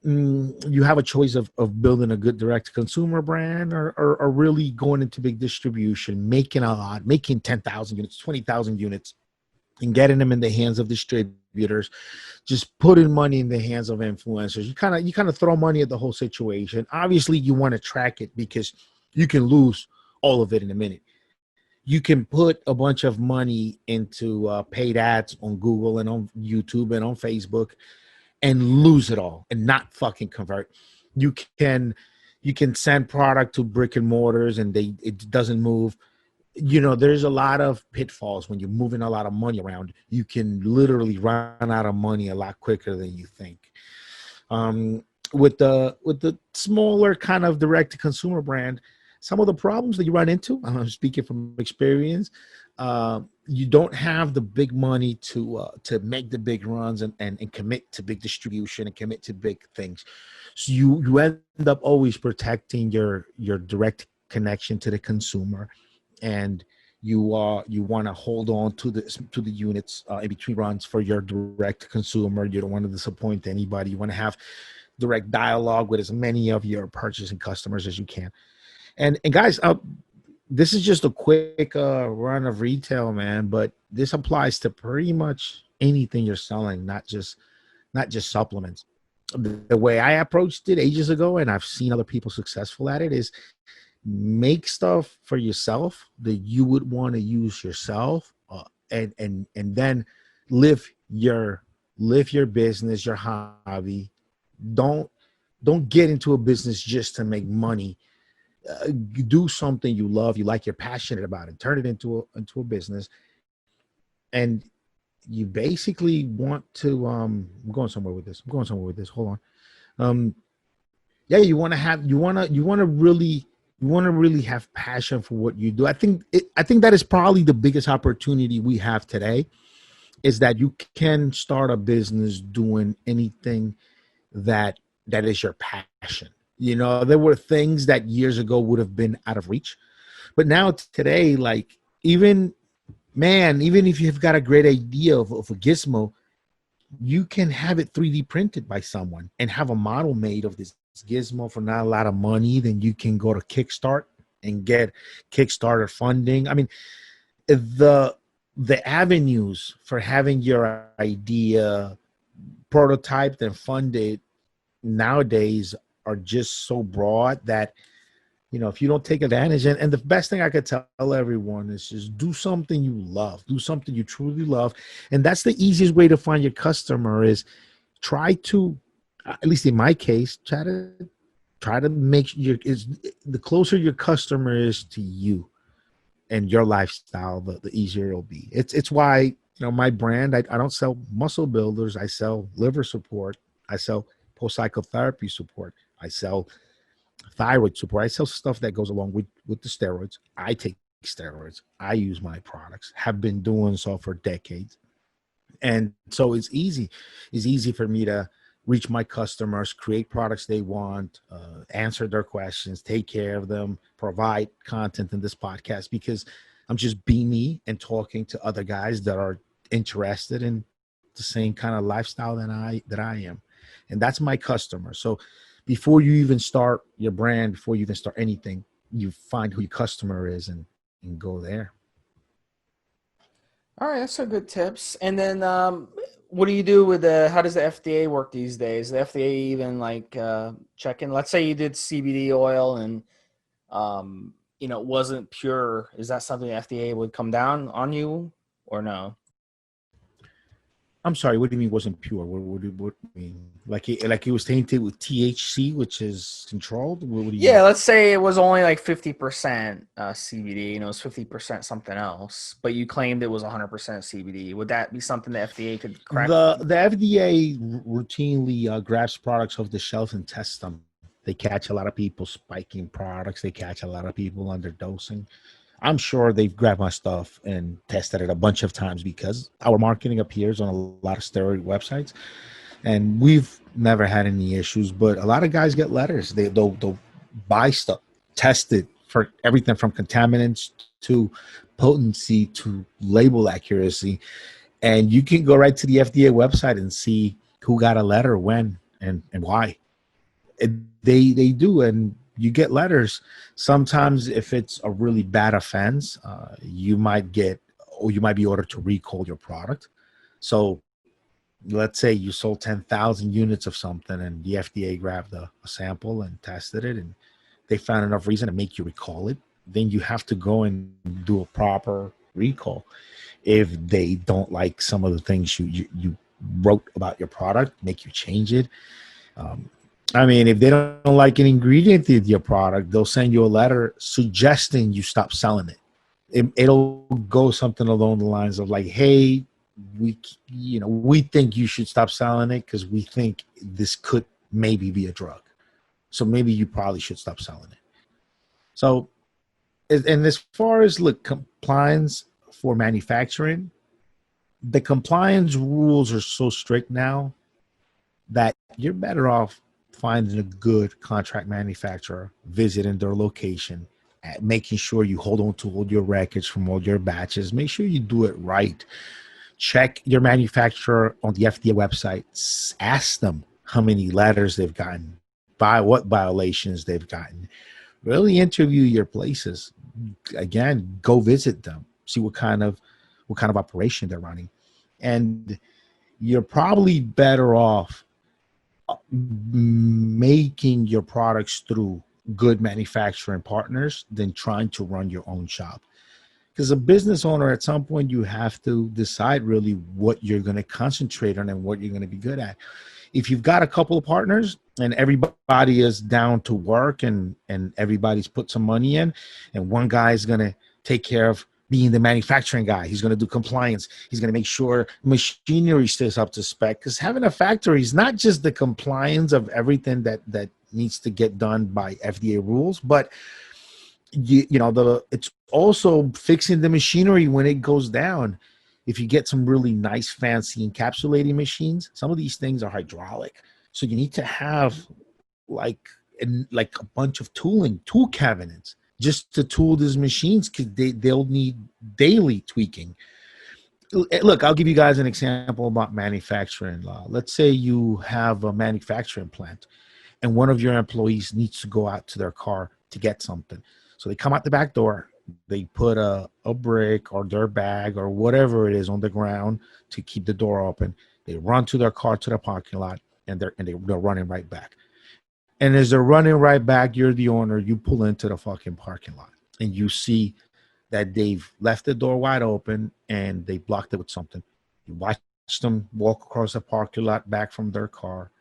you have a choice of building a good direct consumer brand or really going into big distribution, making a lot, making 10,000 units, 20,000 units, and getting them in the hands of distributors, just putting money in the hands of influencers. You kind of throw money at the whole situation. Obviously, you want to track it because you can lose all of it in a minute. You can put a bunch of money into paid ads on Google and on YouTube and on Facebook and lose it all and not fucking convert. You can send product to brick and mortars and it doesn't move. There's a lot of pitfalls when you're moving a lot of money around. You can literally run out of money a lot quicker than you think. With the smaller kind of direct to consumer brand, some of the problems that you run into, I'm speaking from experience, you don't have the big money to make the big runs and commit to big distribution and commit to big things. So you end up always protecting your direct connection to the consumer, and you want to hold on to the units in between runs for your direct consumer. You don't want to disappoint anybody. You want to have direct dialogue with as many of your purchasing customers as you can. And guys, this is just a quick run of retail, man, but this applies to pretty much anything you're selling, not just supplements. The way I approached it ages ago, and I've seen other people successful at it, is make stuff for yourself that you would want to use yourself, and then live your business, your hobby. Don't get into a business just to make money. Do something you love, you like, you're passionate about it, turn it into a business. And you basically want to I'm going somewhere with this. Hold on. Yeah, you want to really have passion for what you do. I think that is probably the biggest opportunity we have today, is that you can start a business doing anything that is your passion. There were things that years ago would have been out of reach, but now today, like even if you've got a great idea of a gizmo, you can have it 3D printed by someone and have a model made of this gizmo for not a lot of money. Then you can go to Kickstart and get Kickstarter funding. I mean, the avenues for having your idea prototyped and funded nowadays are just so broad that, if you don't take advantage, and the best thing I could tell everyone is just do something you love, do something you truly love. And that's the easiest way to find your customer, is try to, at least in my case, try to make the closer your customer is to you and your lifestyle, the easier it'll be. It's why, my brand, I don't sell muscle builders. I sell liver support. I sell post-psychotherapy support. I sell thyroid support. I sell stuff that goes along with the steroids. I take steroids. I use my products, have been doing so for decades. And so it's easy for me to reach my customers, create products they want, answer their questions, take care of them, provide content in this podcast, because I'm just being me and talking to other guys that are interested in the same kind of lifestyle that I am. And that's my customer. So before you even start your brand, before you even start anything, you find who your customer is and go there. All right, that's some good tips. And then what do you do with how does the FDA work these days? The FDA even checking, let's say you did CBD oil and it wasn't pure. Is that something the FDA would come down on you or no? I'm sorry. What do you mean wasn't pure? What do you mean? Like it was tainted with THC, which is controlled. What do you? Yeah, let's say it was only like 50% CBD and it was 50% something else, but you claimed it was 100% CBD. Would that be something the FDA could correct? The FDA routinely grabs products off the shelf and tests them. They catch a lot of people spiking products. They catch a lot of people underdosing. I'm sure they've grabbed my stuff and tested it a bunch of times because our marketing appears on a lot of steroid websites, and we've never had any issues. But a lot of guys get letters. They'll buy stuff, test it for everything from contaminants to potency to label accuracy, and you can go right to the FDA website and see who got a letter, when, and why. They do, and you get letters. Sometimes, if it's a really bad offense, you might be ordered to recall your product. So, let's say you sold 10,000 units of something, and the FDA grabbed a sample and tested it, and they found enough reason to make you recall it. Then you have to go and do a proper recall. If they don't like some of the things you wrote about your product, make you change it. I mean, if they don't like an ingredient in your product, they'll send you a letter suggesting you stop selling it. It'll go something along the lines of like, hey, we think you should stop selling it because we think this could maybe be a drug. So maybe you probably should stop selling it. So, and as far as compliance for manufacturing, the compliance rules are so strict now that you're better off finding a good contract manufacturer, visiting their location, making sure you hold on to all your records from all your batches. Make sure you do it right. Check your manufacturer on the FDA website. Ask them how many letters they've gotten, by what violations they've gotten. Really interview your places. Again, go visit them. See what kind of operation they're running. And you're probably better off making your products through good manufacturing partners than trying to run your own shop. Because a business owner, at some point, you have to decide really what you're going to concentrate on and what you're going to be good at. If you've got a couple of partners and everybody is down to work and everybody's put some money in, and one guy is going to take care of being the manufacturing guy, he's going to do compliance, he's going to make sure machinery stays up to spec, because having a factory is not just the compliance of everything that needs to get done by FDA rules, but it's also fixing the machinery when it goes down. If you get some really nice fancy encapsulating machines, some of these things are hydraulic, so you need to have like a bunch of tool cabinets just to tool these machines, because they'll need daily tweaking. Look, I'll give you guys an example about manufacturing law. Let's say you have a manufacturing plant and one of your employees needs to go out to their car to get something. So they come out the back door, they put a brick or dirt bag or whatever it is on the ground to keep the door open. They run to their car to the parking lot, and they're running right back. And as they're running right back, you're the owner, you pull into the fucking parking lot and you see that they've left the door wide open and they blocked it with something. You watch them walk across the parking lot back from their car.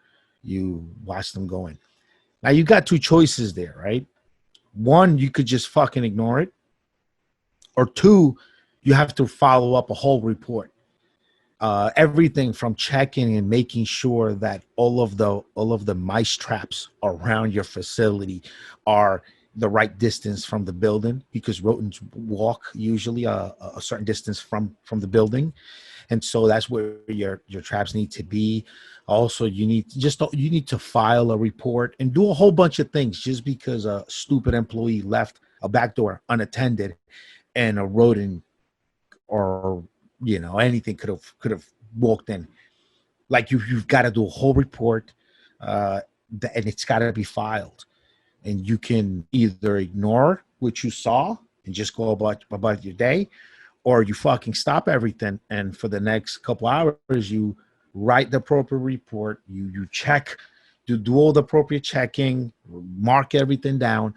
You watch them go in. Now you got two choices there, right? One, you could just fucking ignore it. Or two, you have to follow up a whole report. Everything from checking and making sure that all of the mice traps around your facility are the right distance from the building, because rodents walk usually a certain distance from the building, and so that's where your traps need to be. Also, you need to file a report and do a whole bunch of things. Just because a stupid employee left a back door unattended and a rodent or anything could have walked in, like you've got to do a whole report, and it's got to be filed. And you can either ignore what you saw and just go about your day, or you fucking stop everything, and for the next couple hours you write the appropriate report, you check, do all the appropriate checking, mark everything down.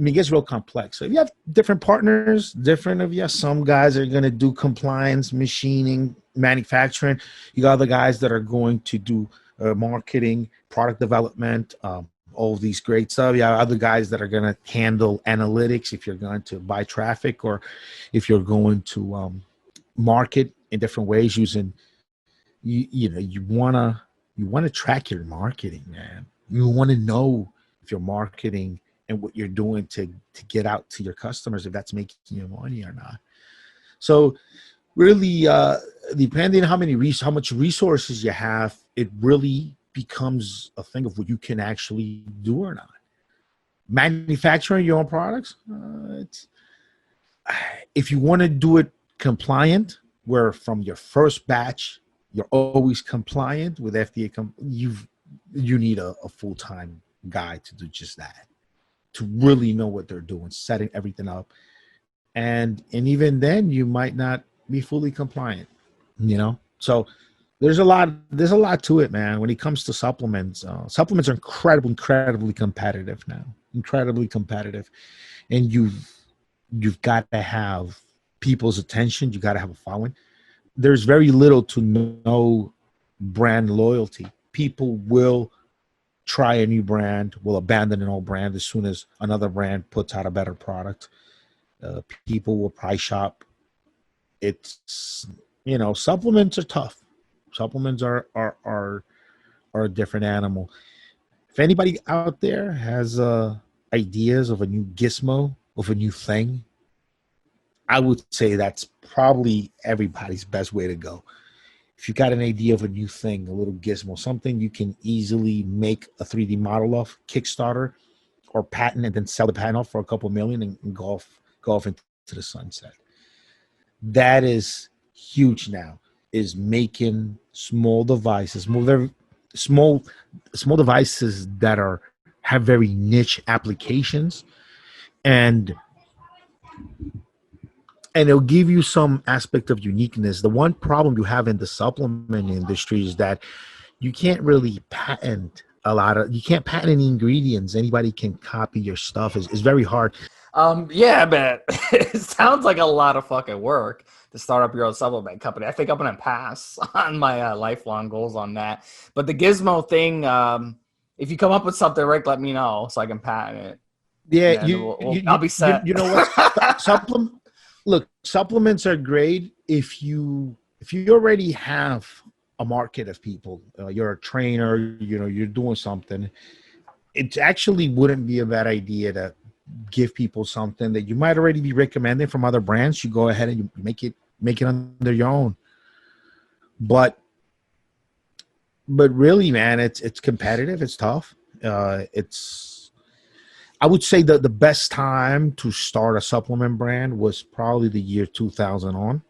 I mean, it gets real complex. So if you have different partners, different of you, some guys are going to do compliance, machining, manufacturing. You got other guys that are going to do marketing, product development, all of these great stuff. You have other guys that are going to handle analytics if you're going to buy traffic or if you're going to market in different ways using, you want to track your marketing, man. You want to know if you're marketing and what you're doing to get out to your customers, if that's making you money or not. So really, depending on how much resources you have, it really becomes a thing of what you can actually do or not. Manufacturing your own products, if you want to do it compliant, where from your first batch you're always compliant with FDA, you need a full-time guy to do just that, to really know what they're doing, setting everything up. And even then you might not be fully compliant, So there's a lot to it, man. When it comes to supplements, supplements are incredibly competitive now, incredibly competitive. And you've got to have people's attention. You got to have a following. There's very little to no brand loyalty. People will try a new brand, will abandon an old brand as soon as another brand puts out a better product. People will price shop. It's, supplements are tough. Supplements are a different animal. If anybody out there has ideas of a new gizmo, of a new thing, I would say that's probably everybody's best way to go. If you got an idea of a new thing, a little gizmo, something you can easily make a 3D model of, Kickstarter, or patent, and then sell the patent off for a couple million and go off into the sunset. That is huge now, is making small devices, small devices that have very niche applications, and it'll give you some aspect of uniqueness. The one problem you have in the supplement industry is that you can't really patent you can't patent any ingredients. Anybody can copy your stuff. It's very hard. Yeah, but it sounds like a lot of fucking work to start up your own supplement company. I think I'm gonna pass on my lifelong goals on that. But the gizmo thing, if you come up with something, Rick, let me know so I can patent it. Yeah, I'll be set. You know what? Supplements are great if you already have a market of people. You're a trainer, you're doing something. It actually wouldn't be a bad idea to give people something that you might already be recommending from other brands. You go ahead and you make it under your own. But really, man, it's competitive. It's tough. I would say that the best time to start a supplement brand was probably the year 2000 on.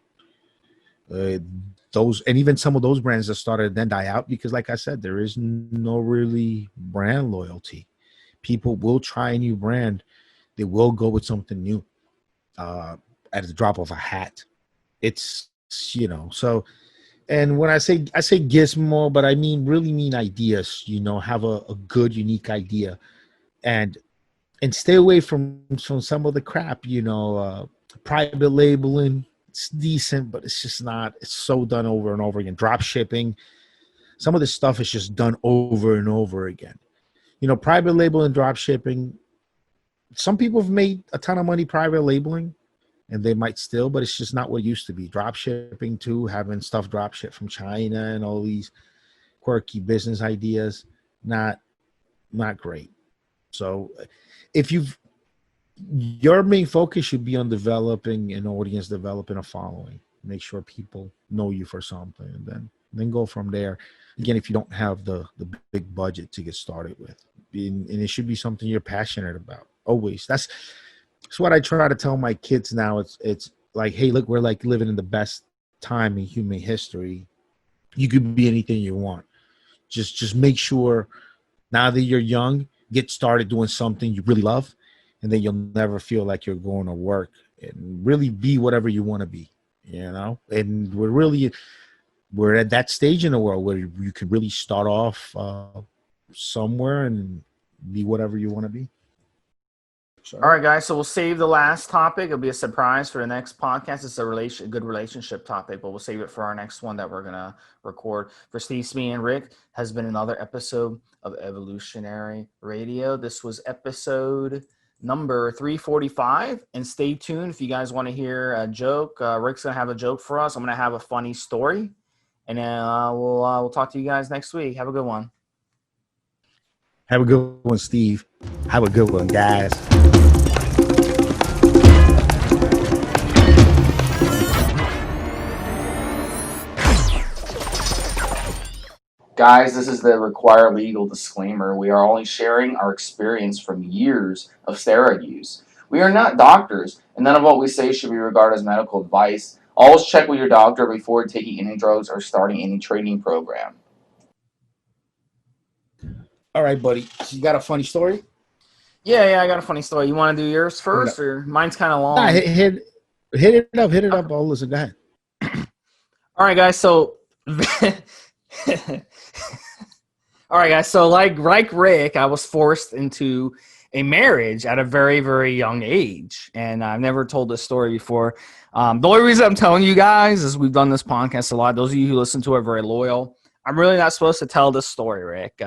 And even some of those brands that started then die out because, like I said, there is no really brand loyalty. People will try a new brand. They will go with something new at the drop of a hat. It's, so, and when I say gizmo, but I really mean ideas, have a good, unique idea and stay away from some of the crap, private labeling. It's decent, but it's just not. It's so done over and over again. Drop shipping. Some of this stuff is just done over and over again. Private label and drop shipping. Some people have made a ton of money private labeling, and they might still, but it's just not what it used to be. Drop shipping too, having stuff drop ship from China and all these quirky business ideas, not great. So if your main focus should be on developing an audience, developing a following, make sure people know you for something, and then go from there. Again, if you don't have the big budget to get started with, and it should be something you're passionate about. Always. That's what I try to tell my kids now. It's like, hey, look, we're like living in the best time in human history. You could be anything you want. Just make sure now that you're young, get started doing something you really love, and then you'll never feel like you're going to work, and really be whatever you want to be, and we're at that stage in the world where you can really start off somewhere and be whatever you want to be. All right, guys. So we'll save the last topic. It'll be a surprise for the next podcast. It's a good relationship topic, but we'll save it for our next one that we're gonna record. For Steve, Smee, and Rick, has been another episode of Evolutionary Radio. This was episode number 345. And stay tuned if you guys want to hear a joke. Rick's gonna have a joke for us. I'm gonna have a funny story, and we'll talk to you guys next week. Have a good one. Have a good one, Steve. Have a good one, guys. Guys, this is the required legal disclaimer. We are only sharing our experience from years of steroid use. We are not doctors, and none of what we say should be regarded as medical advice. Always check with your doctor before taking any drugs or starting any training program. All right, buddy. So you got a funny story? Yeah, I got a funny story. You want to do yours first, or mine's kind of long? Nah, hit it up. I'll listen. Go ahead. All right, guys. So, all right, guys. So, like Rick, I was forced into a marriage at a very, very young age, and I've never told this story before. The only reason I'm telling you guys is we've done this podcast a lot. Those of you who listen to it are very loyal. I'm really not supposed to tell this story, Rick.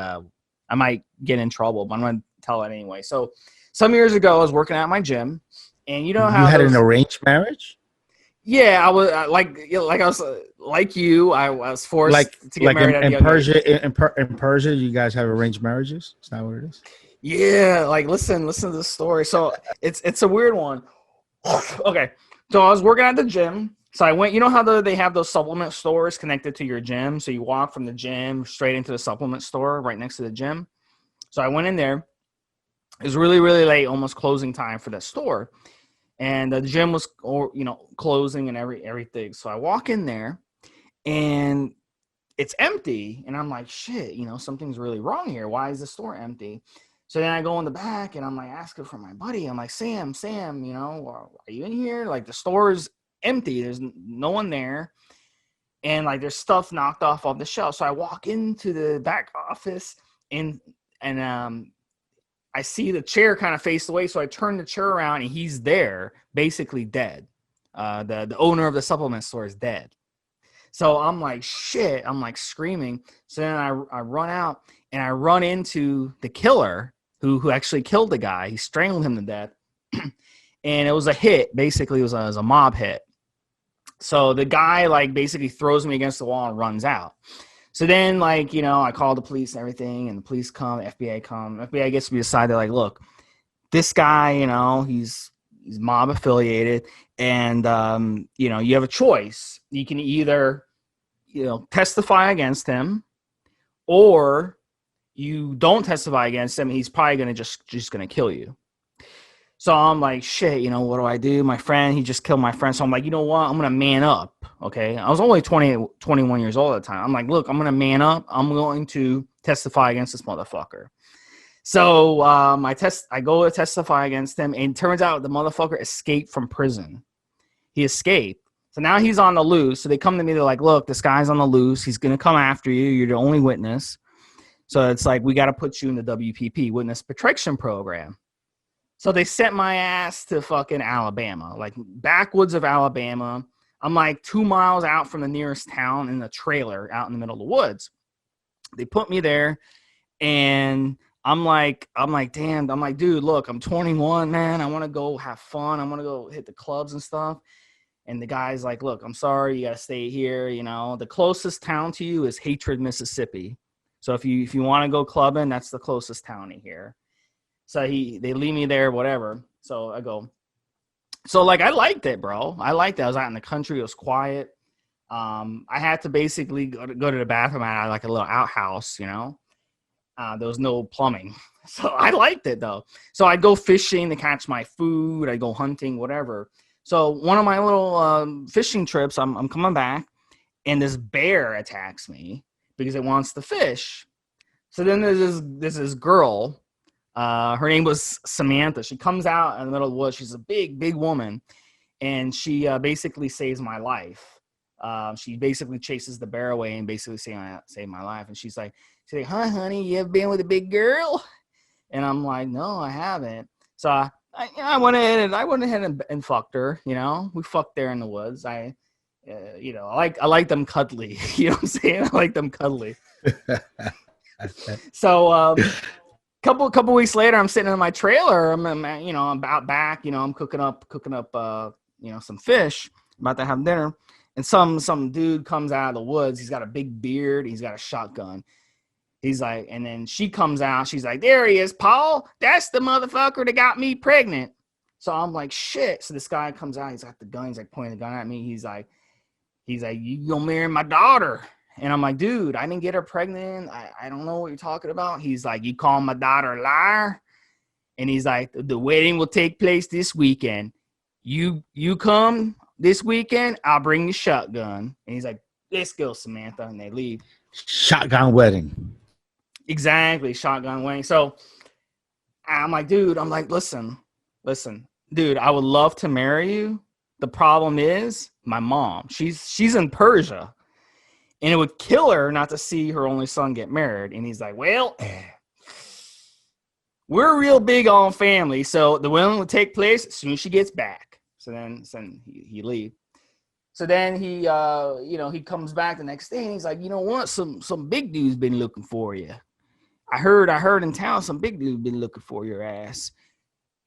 I might get in trouble, but I'm going to tell it anyway. So, some years ago, I was working at my gym, and you know how you had an arranged marriage? Yeah, I was I was forced to get married at a young Persia. In Persia, you guys have arranged marriages. Is that what it is? Yeah, like listen to this story. So it's a weird one. Okay, so I was working at the gym. So I went. You know how they have those supplement stores connected to your gym. So you walk from the gym straight into the supplement store right next to the gym. So I went in there. It was really, really late, almost closing time for that store. And the gym was, closing and everything. So I walk in there, and it's empty. And I'm like, shit, something's really wrong here. Why is the store empty? So then I go in the back, and I'm like asking for my buddy. I'm like, Sam, are you in here? Like the store's empty. There's no one there. And like there's stuff knocked off the shelf. So I walk into the back office, and I see the chair kind of face away, so I turn the chair around, and he's there, basically dead. The owner of the supplement store is dead. So I'm like, shit. I'm like screaming. So then I run out, and I run into the killer who actually killed the guy. He strangled him to death. And it was a hit. Basically, it was a mob hit. So the guy, like, basically throws me against the wall and runs out. So then, like, I call the police and everything, and the police come, the FBI come. The FBI gets me aside. They're like, look, this guy, he's mob affiliated, and, you have a choice. You can either, testify against him, or you don't testify against him. He's probably going to just going to kill you. So I'm like, shit, what do I do? My friend, he just killed my friend. So I'm like, you know what? I'm going to man up, okay? I was only 21 years old at the time. I'm like, look, I'm going to man up. I'm going to testify against this motherfucker. So I go to testify against him, and it turns out the motherfucker escaped from prison. He escaped. So now he's on the loose. So they come to me. They're like, look, this guy's on the loose. He's going to come after you. You're the only witness. So it's like, we got to put you in the WPP, Witness Protection Program. So they sent my ass to fucking Alabama, like backwoods of Alabama. I'm like 2 miles out from the nearest town in a trailer out in the middle of the woods. They put me there, and I'm like, damn. I'm like, dude, look, I'm 21, man. I want to go have fun. I want to go hit the clubs and stuff. And the guy's like, look, I'm sorry. You got to stay here. The closest town to you is Hatred, Mississippi. So if you want to go clubbing, that's the closest town to here. So they leave me there, whatever. So I go. So like I liked it, bro. I liked it. I was out in the country. It was quiet. I had to basically go to the bathroom. I had like a little outhouse, There was no plumbing. So I liked it though. So I'd go fishing to catch my food. I'd go hunting, whatever. So one of my little fishing trips, I'm coming back, and this bear attacks me because it wants to fish. So then there's this girl. Her name was Samantha. She comes out in the middle of the woods. She's a big, big woman, and she basically saves my life. She basically chases the bear away and basically saved my life. And she's like, hi, honey, you ever been with a big girl? And I'm like, no, I haven't. So I went ahead and fucked her. You know, we fucked there in the woods. You know, I like them cuddly. You know what I'm saying? I like them cuddly. So couple weeks later, I'm sitting in my trailer. I'm about back. You know, I'm cooking up some fish. About to have dinner, and some dude comes out of the woods. He's got a big beard. He's got a shotgun. He's like, and then she comes out. She's like, there he is, Paul. That's the motherfucker that got me pregnant. So I'm like, shit. So this guy comes out. He's got the gun. He's like pointing the gun at me. He's like, you gonna marry my daughter? And I'm like, dude, I didn't get her pregnant. I don't know what you're talking about. He's like, you call my daughter a liar? And he's like, the wedding will take place this weekend. You come this weekend, I'll bring the shotgun. And he's like, let's go, Samantha. And they leave. Shotgun wedding. Exactly, shotgun wedding. So I'm like, dude, listen, dude, I would love to marry you. The problem is my mom. She's in Persia, and it would kill her not to see her only son get married. And he's like, well, we're real big on family, so the wedding will take place as soon as she gets back. So then he leaves. So then he comes back the next day, and he's like, you know what? Some big dude's been looking for you. I heard in town some big dude been looking for your ass.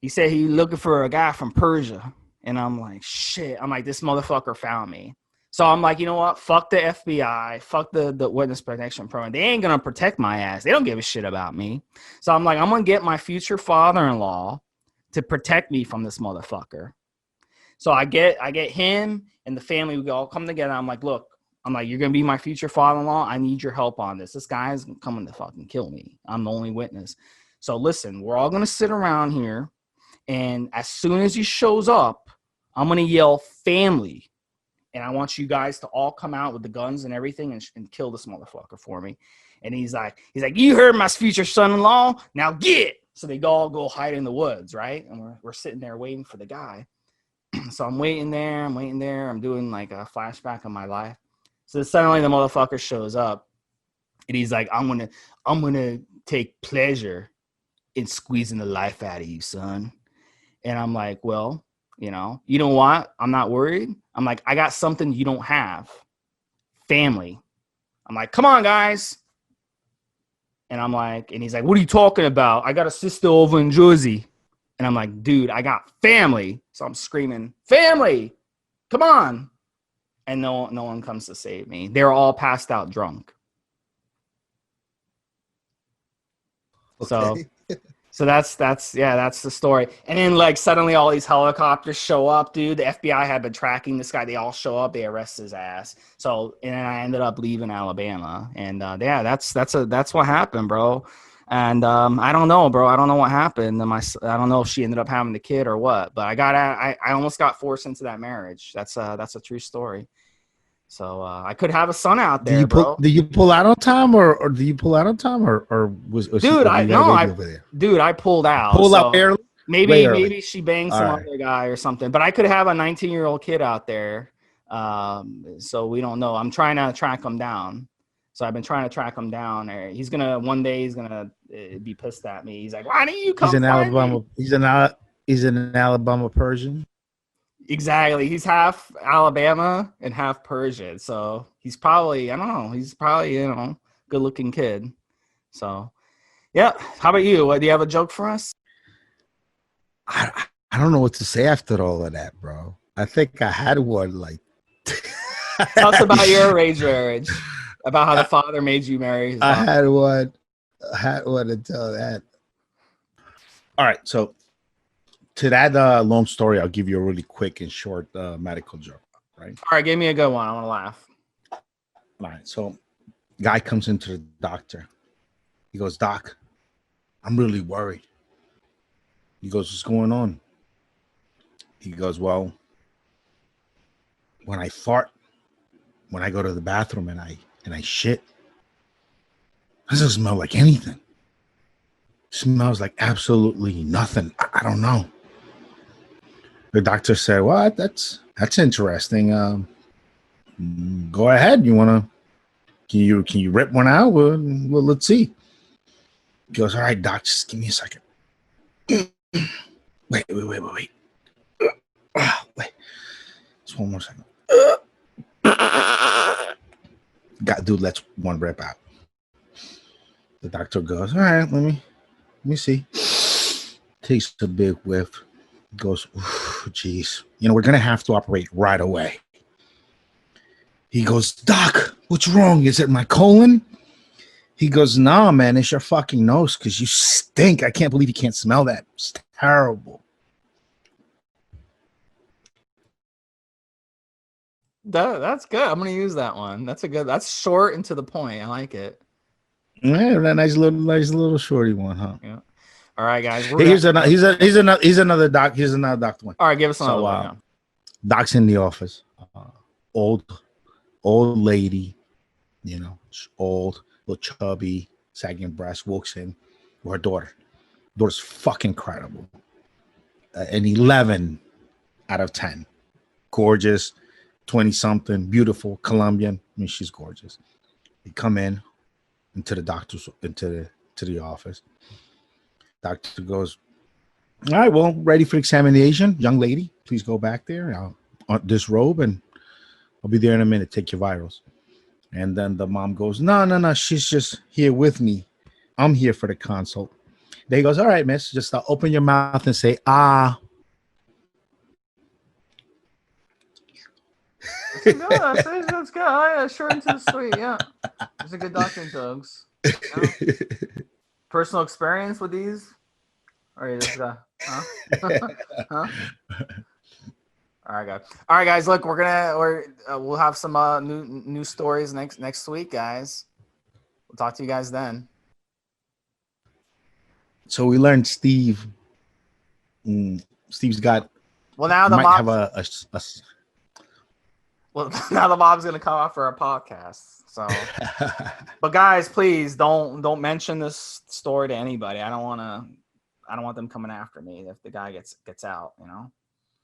He said he looking for a guy from Persia. And I'm like, shit. I'm like, this motherfucker found me. So I'm like, you know what? Fuck the FBI. Fuck the witness protection program. They ain't going to protect my ass. They don't give a shit about me. So I'm like, I'm going to get my future father-in-law to protect me from this motherfucker. So I get him and the family. We all come together. I'm like, look, you're going to be my future father-in-law. I need your help on this. This guy's coming to fucking kill me. I'm the only witness. So listen, we're all going to sit around here. And as soon as he shows up, I'm going to yell family. And I want you guys to all come out with the guns and everything and kill this motherfucker for me. And he's like, you heard my future son-in-law. Now get. So they all go hide in the woods, right? And we're sitting there waiting for the guy. So I'm waiting there. I'm doing like a flashback of my life. So suddenly the motherfucker shows up, and he's like, I'm gonna take pleasure in squeezing the life out of you, son. And I'm like, well, you know what? I'm not worried. I'm like, I got something you don't have. Family. I'm like, come on, guys. And I'm like, and he's like, what are you talking about? I got a sister over in Jersey. And I'm like, dude, I got family. So I'm screaming, family, come on. And no one comes to save me. They're all passed out drunk. Okay. So that's the story. And then like suddenly all these helicopters show up, dude. The FBI had been tracking this guy. They all show up. They arrest his ass. So and I ended up leaving Alabama. And that's what happened, bro. And I don't know, bro. I don't know what happened. I don't know if she ended up having the kid or what. But I almost got forced into that marriage. That's a true story. So I could have a son out there, bro. Did you pull out on time, or did you pull out on time, or was dude? I pulled out. Pulled out early. Maybe she banged some other guy or something. But I could have a 19-year-old kid out there. So we don't know. I'm trying to track him down. So I've been trying to track him down. One day he's gonna be pissed at me. He's like, why didn't you come? He's an Alabama Persian. Exactly. He's half Alabama and half Persian. So he's probably, I don't know. He's probably, good looking kid. So, yeah. How about you? Do you have a joke for us? I don't know what to say after all of that, bro. I think I had one like. Tell us about your arranged marriage. About how the father made you marry his daughter. I had one to tell that. All right. So, to that long story, I'll give you a really quick and short medical joke, right? All right, give me a good one. I want to laugh. All right, so guy comes into the doctor. He goes, Doc, I'm really worried. He goes, what's going on? He goes, well, when I fart, when I go to the bathroom and I shit, it doesn't smell like anything. It smells like absolutely nothing. I don't know. The doctor said, well, that's interesting. Go ahead. Can you rip one out? Well, let's see. He goes, all right, doc, just give me a second. Wait. Wait. Just one more second. Dude, let's one rep out. The doctor goes, all right, let me see. Takes a big whiff. Goes, geez, we're gonna have to operate right away. He goes, Doc, what's wrong? Is it my colon? He goes, nah, man, it's your fucking nose because you stink. I can't believe you can't smell that. It's terrible. That's good. I'm gonna use that one. That's short and to the point. I like it. Yeah, that nice little shorty one, huh? Yeah. All right, guys. Here's another doc. Here's another doctor one. All right, give us another one. Yeah. Doc's in the office. Old lady, old, little chubby, sagging breast, walks in with her daughter. Daughter's fucking incredible. An 11 out of 10. Gorgeous, 20-something, beautiful, Colombian. I mean, she's gorgeous. They come into the office. Doctor goes, all right, well, ready for examination. Young lady, please go back there. I'll disrobe and I'll be there in a minute. Take your vitals. And then the mom goes, no. She's just here with me. I'm here for the consult. They goes, all right, miss, just open your mouth and say, ah. That's good. Yeah, short and to the sweet. Yeah. It's a good doctor jokes. Personal experience with these? Or you just huh? Huh? All right, guys. Look, we'll have some new stories next week, guys. We'll talk to you guys then. So we learned Steve's got. Well, now the might mom have a Well, now the mom's gonna come out for our podcast. So, but guys, please don't mention this story to anybody. I don't want them coming after me if the guy gets out.